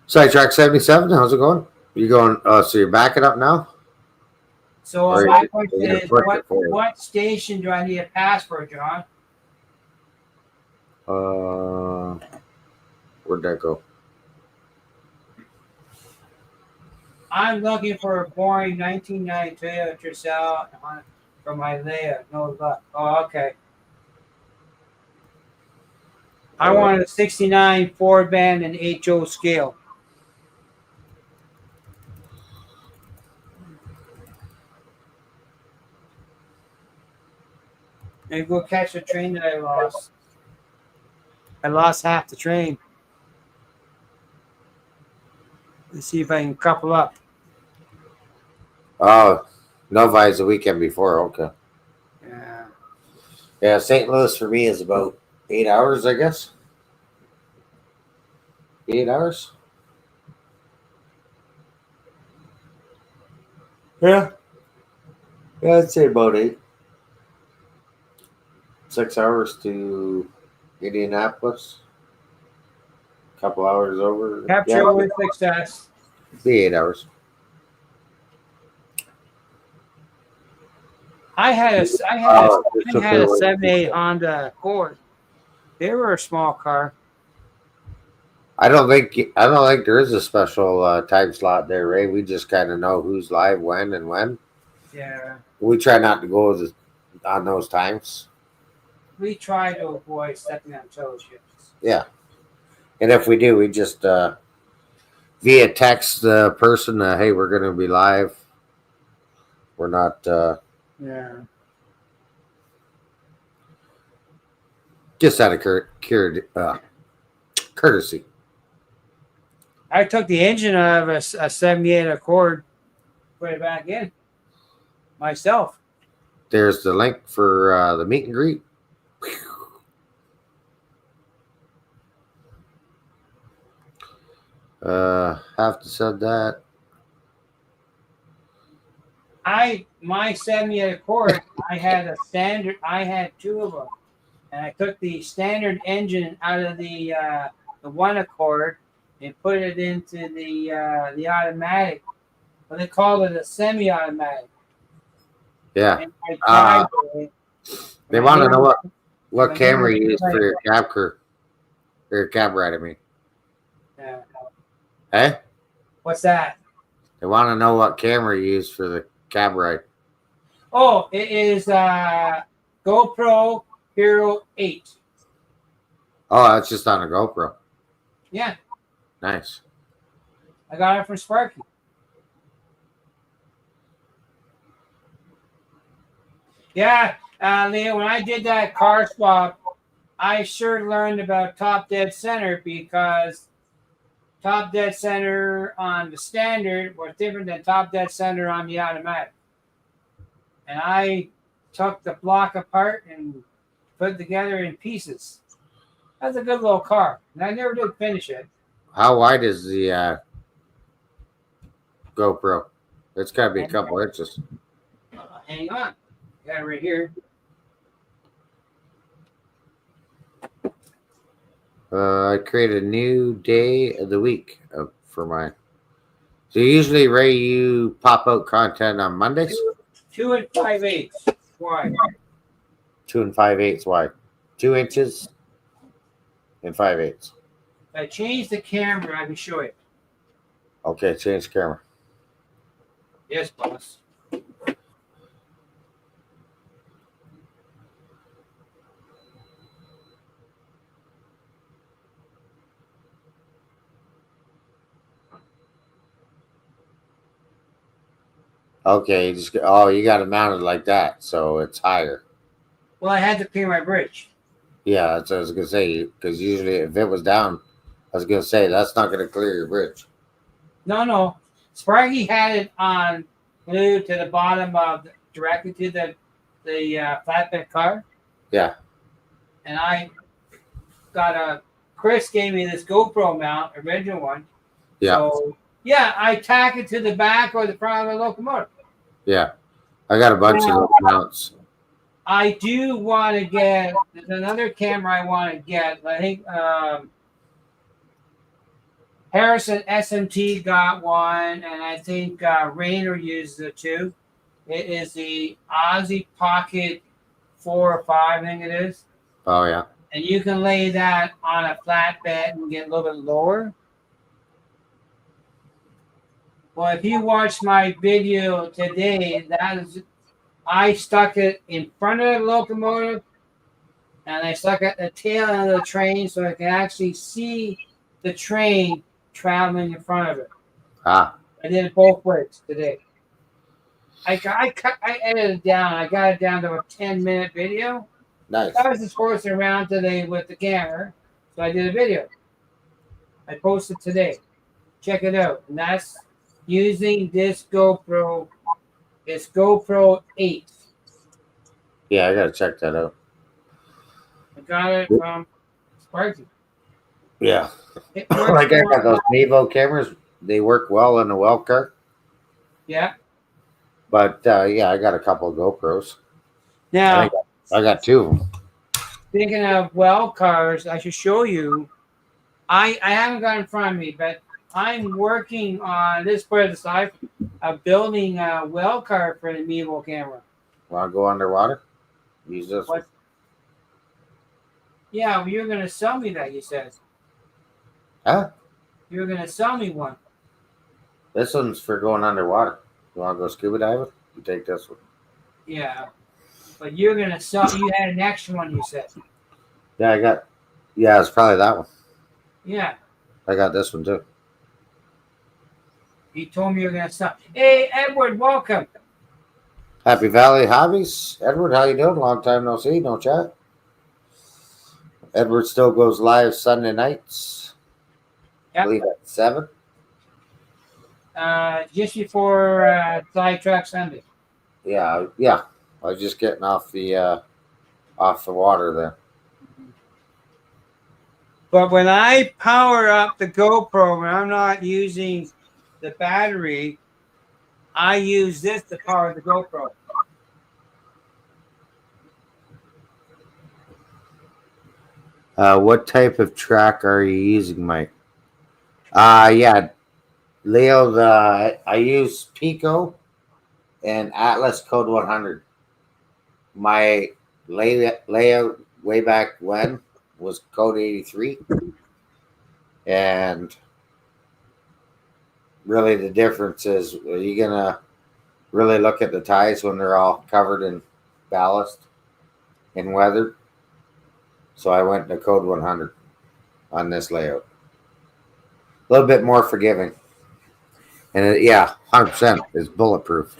Sidetrack 77, how's it going? You going? So you're backing up now? So Or my you- question you're is, pushing it forward? what station do I need a pass for, John? Where'd that go? I'm looking for a boring 1990 Toyota Tercel for my Leia. No luck. Oh, okay. I wanted a 69 Ford band and HO scale. Maybe go catch the train that I lost. I lost half the train. Let's see if I can couple up. Oh, Novi's the weekend before. Okay. Yeah. Yeah, St. Louis for me is about 8 hours, I guess. 8 hours? Yeah. Yeah, I'd say about 8. 6 hours to Indianapolis. Couple hours over. Yeah, Capture with success. be 8 hours. I had a I had a Oh, just I up had there a waiting. 78 Honda Accord. They were a small car. I don't think there is a special time slot there, Ray. We just kind of know who's live when and when. Yeah. We try not to go on those times. We try to avoid stepping on toes. Yes. Yeah, and if we do, we just via text the person, hey, we're going to be live. We're not Yeah. just out of courtesy. I took the engine out of a 78 Accord, put it back in myself. There's the link for the meet and greet. Have to said that. My 78 Accord, I had two of them. And I took the standard engine out of the one Accord and put it into the automatic. Well, they called it a semi-automatic. Yeah. And I tried it. They want to know what camera you use for your cab crew. Or your cab ride, I mean. Yeah. Hey? What's that? They want to know what camera you use for the cab ride. Oh, it is GoPro Hero 8. Oh, that's just on a GoPro. Yeah. Nice. I got it from Sparky. Yeah, Leo, when I did that car swap, I sure learned about top dead center because top dead center on the standard was different than top dead center on the automatic. And I took the block apart and put it together in pieces. That's a good little car. And I never did finish it. How wide is the GoPro? It's got to be a couple inches. Hang on. Got it right here. I create a new day of the week for mine. So usually, Ray, you pop out content on Mondays? 2 5/8 wide. 2 5/8 wide. 2 inches and 5/8. If I change the camera, I can show you. Okay, change camera. Yes, boss. Okay, you got it mounted like that, so it's higher. Well, I had to clear my bridge. Yeah, that's what I was gonna say. Because usually, if it was down, I was gonna say that's not gonna clear your bridge. No. Sparky had it on glued to the bottom of directly to the flatbed car. Yeah. And I got Chris gave me this GoPro mount, original one. Yeah. So yeah, I tack it to the back or the front of the locomotive. Yeah. I got a bunch of those mounts. I do want to get. There's another camera I want to get. I think Harrison SMT got one, and I think Rainer uses it too. It is the Aussie Pocket 4 or 5, I think it is. Oh yeah. And you can lay that on a flatbed and get a little bit lower. Well, if you watch my video today, I stuck it in front of the locomotive, and I stuck it at the tail end of the train so I can actually see the train traveling in front of it. Ah. I did it both ways today. I edited it down. I got it down to a 10-minute video. Nice. I was just horsing around today with the camera, so I did a video. I posted today. Check it out. And that's using this GoPro. It's GoPro 8. Yeah, I gotta check that out. I got it from Sparky. Yeah. Like I got those Mevo cameras. They work well in the well car. Yeah. But yeah, I got a couple of GoPros. I Now, think I got two of them. speaking of well cars, I should show you. I haven't got in front of me, but I'm working on this part of the side of building a well car for the Mevo camera. Want to go underwater? Use this one. What? Yeah, well, you're gonna sell me that. You said Huh? you're gonna sell me one. This one's for going underwater. You want to go scuba diving? You take this one. Yeah, but you're gonna sell. You had an extra one. You said. Yeah, I got. Yeah, it's probably that one. Yeah, I got this one too. you told me you're gonna sell. Hey, Edward, welcome. Happy Valley Hobbies. Edward, how you doing? Long time no see, no chat. Edward still goes live Sunday nights. I Yep. believe at 7. Just before Sidetrack Sunday. Yeah. I was just getting off the water there. But when I power up the GoPro, when I'm not using the battery, I use this to power the GoPro. What type of track are you using, Mike? Yeah, Leo. I use Pico and Atlas Code 100. My layout way back when was Code 83, and really the difference is, are you gonna really look at the ties when they're all covered in ballast and weathered? So I went to Code 100 on this layout. A little bit more forgiving. And 100% is bulletproof.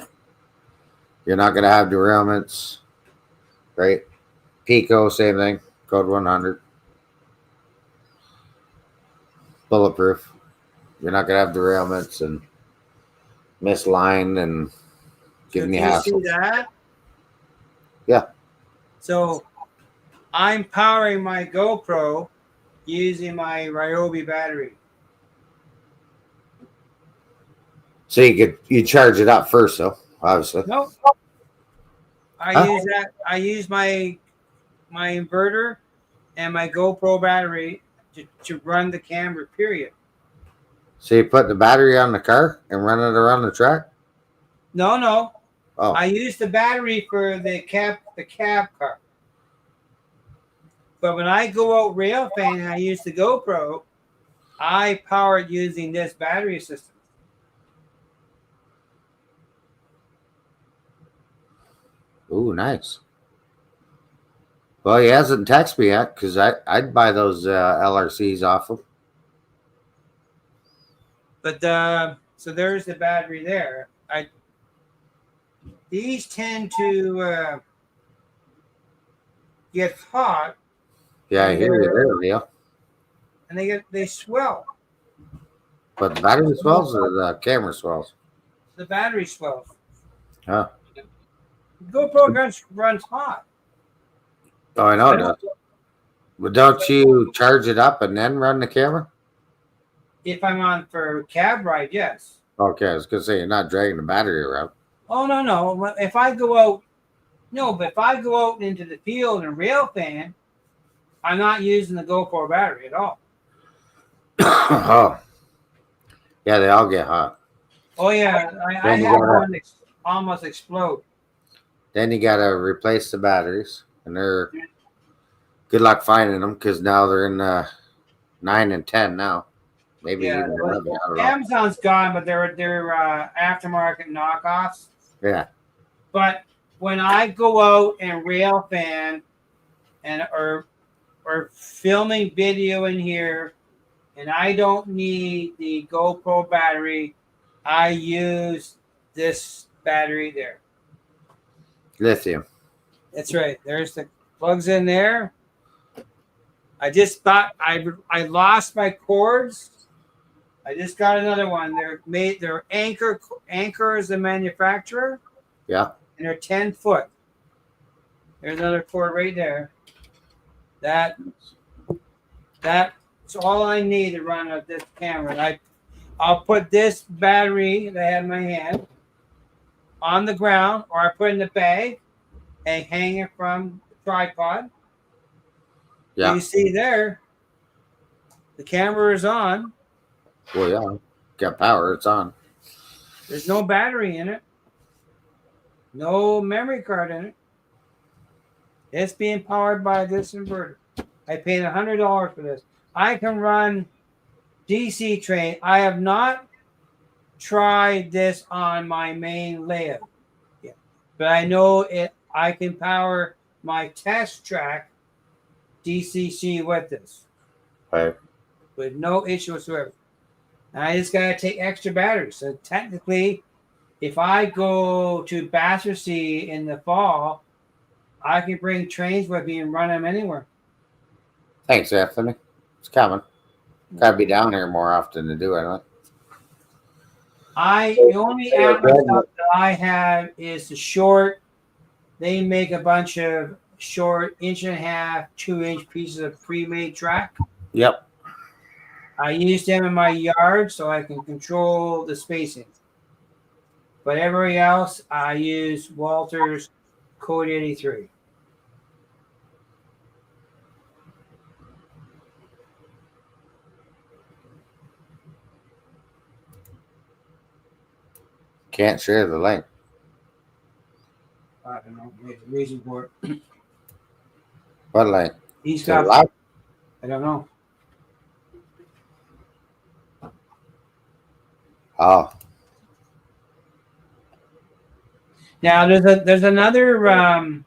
You're not going to have derailments, right? Pico, same thing. Code 100. Bulletproof. You're not going to have derailments and misline and giving you hassle. See that? Yeah. So I'm powering my GoPro using my Ryobi battery. So you charge it up first, though, obviously. Nope. I use my inverter and my GoPro battery to run the camera, period. So you put the battery on the car and run it around the track? No. Oh. I use the battery for the cab car. But when I go out rail fan and I use the GoPro, I power it using this battery system. Ooh, nice. Well, he hasn't texted me yet because I'd buy those LRCs off him. But so there's the battery there. These tend to get hot. Yeah, I hear you there, Leo. And they swell. But the battery swells or the camera swells? The battery swells. Huh. The GoPro runs hot. Oh, I know it does. But don't you charge it up and then run the camera? If I'm on for cab ride, yes. Okay, I was going to say you're not dragging the battery around. Oh, no. If I go out, but if I go out into the field and rail fan, I'm not using the GoPro battery at all. Oh. Yeah, they all get hot. Oh, yeah. I had one almost explode. Then you got to replace the batteries. And they're good luck finding them because now they're in 9 and 10 now. Maybe even 11. I don't know. Amazon's gone, but they're aftermarket knockoffs. Yeah. But when I go out and rail fan and or filming video in here, and I don't need the GoPro battery, I use this battery there. Lithium. That's right. There's the plugs in there. I just thought I lost my cords. I just got another one. They're Anchor is the manufacturer. Yeah. And they're 10 foot. There's another cord right there. That's all I need to run this camera. I'll put this battery that I have in my hand. on the ground, or I put it in the bag and hang it from the tripod. Yeah. You see there, the camera is on. Well, yeah. Got power. It's on. There's no battery in it, no memory card in it. It's being powered by this inverter. I paid $100 for this. I can run DC train. I have not tried this on my main layout yet, but I know it. I can power my test track DCC with this Right. with no issue whatsoever. And I just gotta take extra batteries. So technically, if I go to Battersea in the fall, I can bring trains with me and run them anywhere. Thanks, Anthony. It's coming. Gotta be down here more often to do it. The only Atlas stuff that I have is the short. They make a bunch of short 1.5 inch, 2-inch pieces of pre-made track. Yep. I use them in my yard so I can control the spacing. But everybody else, I use Walters Code 83. Can't share the link. I don't know. There's a reason for it. What link? He's To the got. live? I don't know. Oh, Now there's another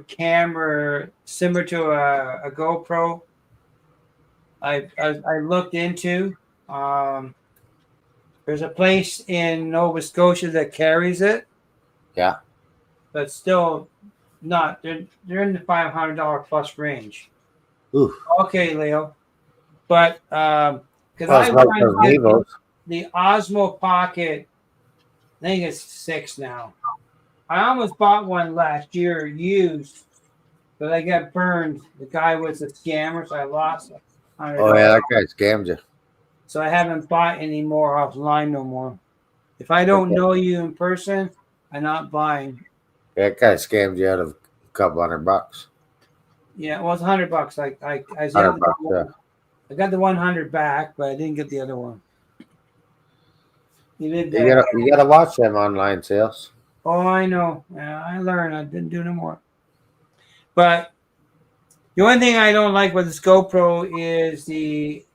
camera similar to a GoPro. I looked into. There's a place in Nova Scotia that carries it. Yeah. But still not. They're in the $500 plus range. oof. Okay, Leo. But because Well, I it's like run those Nevos. the Osmo Pocket, I think it's 6 now. I almost bought one last year used, but I got burned. The guy was a scammer, so I lost it. Oh, yeah, that guy scammed you. So I haven't bought any more offline no more. If I don't know you in person, I'm not buying. That guy scammed you out of a couple $100. Yeah, well, it's $100. I $100, yeah. I got the 100 back, but I didn't get the other one. You gotta watch them online sales. Oh, I know. Yeah, I learned. I didn't do no more. But the only thing I don't like with this GoPro is the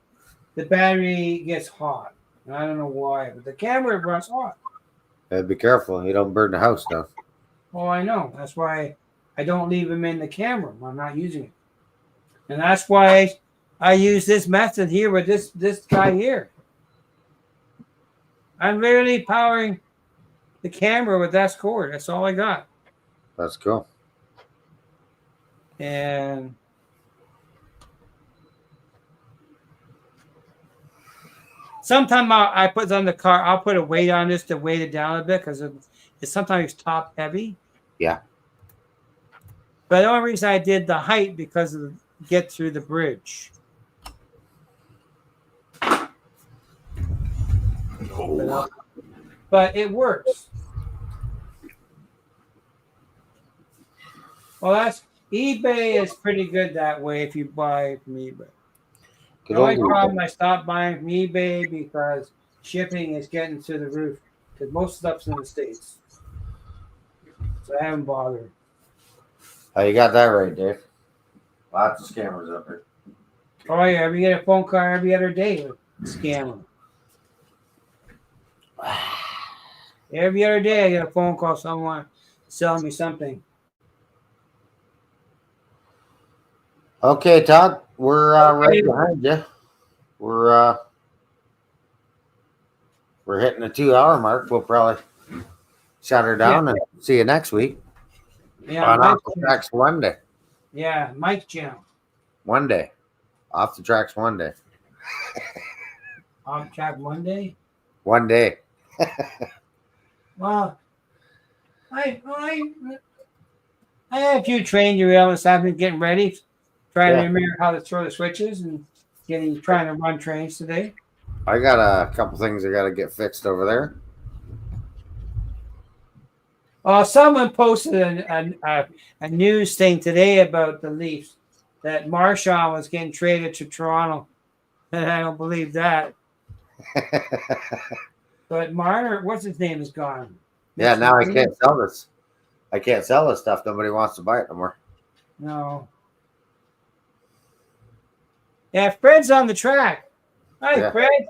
battery gets hot. And I don't know why, but the camera runs hot. Be careful. You don't burn the house down. Oh, I know. That's why I don't leave them in the camera. I'm not using it. And that's why I use this method here with this guy here. I'm literally powering the camera with that cord. That's all I got. That's cool. And sometimes I put it on the car. I'll put a weight on this to weight it down a bit because it's sometimes top heavy. Yeah. But the only reason I did the height because of get through the bridge. Oh. But it works. Well, that's eBay is pretty good that way if you buy from eBay. The only problem I stopped buying from eBay because shipping is getting to the roof because most stuff's in the States. So I haven't bothered. Oh, you got that right, Dave. Lots of scammers up here. Oh yeah, we get a phone call every other day with scammer. Every other day I get a phone call, someone selling me something. Okay, Todd, we're right behind you. We're hitting the 2-hour mark. We'll probably shut her down and see you next week. Yeah, on Off the Tracks one day. Yeah, Mike Jim. One day. Off the Tracks one day. Off track Monday. One day. Well, I had a few training derailments. I've been getting ready, trying to remember how to throw the switches and trying to run trains today. I got a couple things I got to get fixed over there. Someone posted a news thing today about the Leafs that Marchand was getting traded to Toronto, and I don't believe that. But Marner, what's his name, is gone. Yeah, now I can't sell this. I can't sell this stuff. Nobody wants to buy it no more. No. Yeah, Fred's on the track. Hi, Yeah. Fred.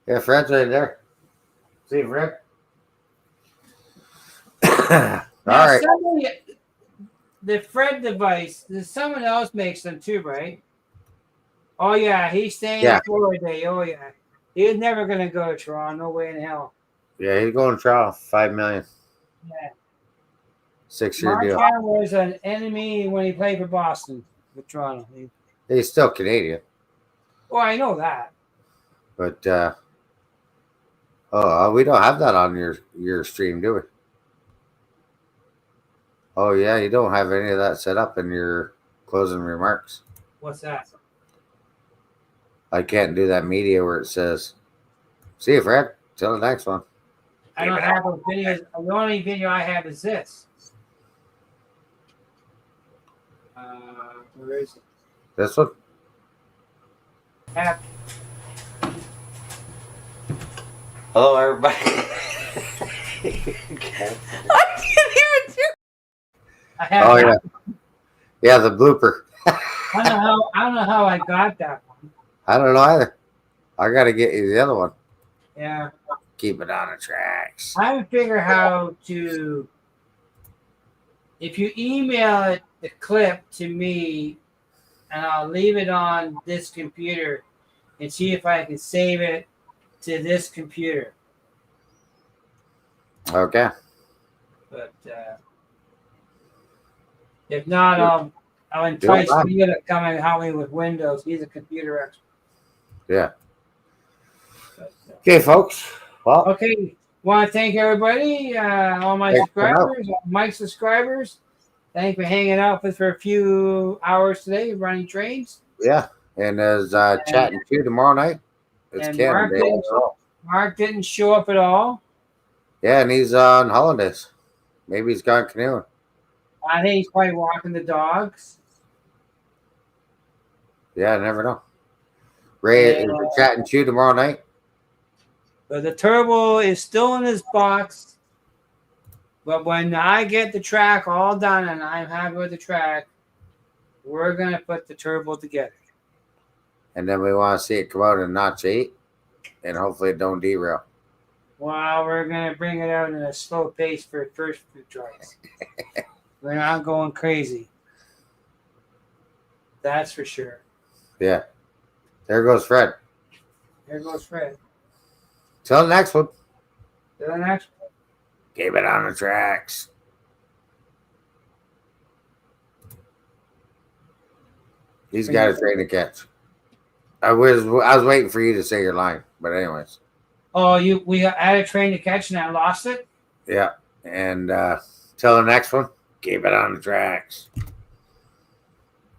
Yeah, Fred's right there. See, Fred. All right. Somebody, the Fred device, someone else makes them too, right? Oh, yeah, he's staying in Florida. Oh, yeah. He's never going to go to Toronto. No way in hell. Yeah, he's going to trial. $5 million. Yeah. 6-year deal. Marchand was an enemy when he played for Boston with Toronto. He's still Canadian. Oh, I know that. But we don't have that on your stream, do we? Oh yeah, you don't have any of that set up in your closing remarks. What's that? I can't do that media where it says, "See you, Fred. Till the next one." I don't have those videos. The only video I have is this. Where is it? This one. Hello, everybody. Oh yeah, yeah, the blooper. I don't know how I got that one. I don't know either. I got to get you the other one. Yeah. Keep it on the tracks. I would figure how to. If you email the clip to me, and I'll leave it on this computer, and see if I can save it to this computer. Okay. But if not, I'll entice Leo to come and help me with Windows. He's a computer expert. Yeah. But, okay, folks. Well. Okay. Want to thank everybody, all my subscribers, all my subscribers. Thanks for hanging out with us for a few hours today, running trains. Yeah, and as chatting to you tomorrow night, it's Canada. Mark didn't show up at all. Yeah, and he's on holidays. Maybe he's gone canoeing. I think he's probably walking the dogs. Yeah, I never know. Ray, is chatting to you tomorrow night. But the turbo is still in his box. But when I get the track all done and I'm happy with the track, we're going to put the turbo together. And then we want to see it come out in notch 8. And hopefully it don't derail. Well, we're going to bring it out in a slow pace for the first few tries. We're not going crazy. That's for sure. Yeah. There goes Fred. There goes Fred. Till the next one. Till the next one. Keep it on the tracks. He's got a train to catch. I was waiting for you to say your line, but anyways. Oh, we had a train to catch and I lost it? Yeah. And till the next one, keep it on the tracks.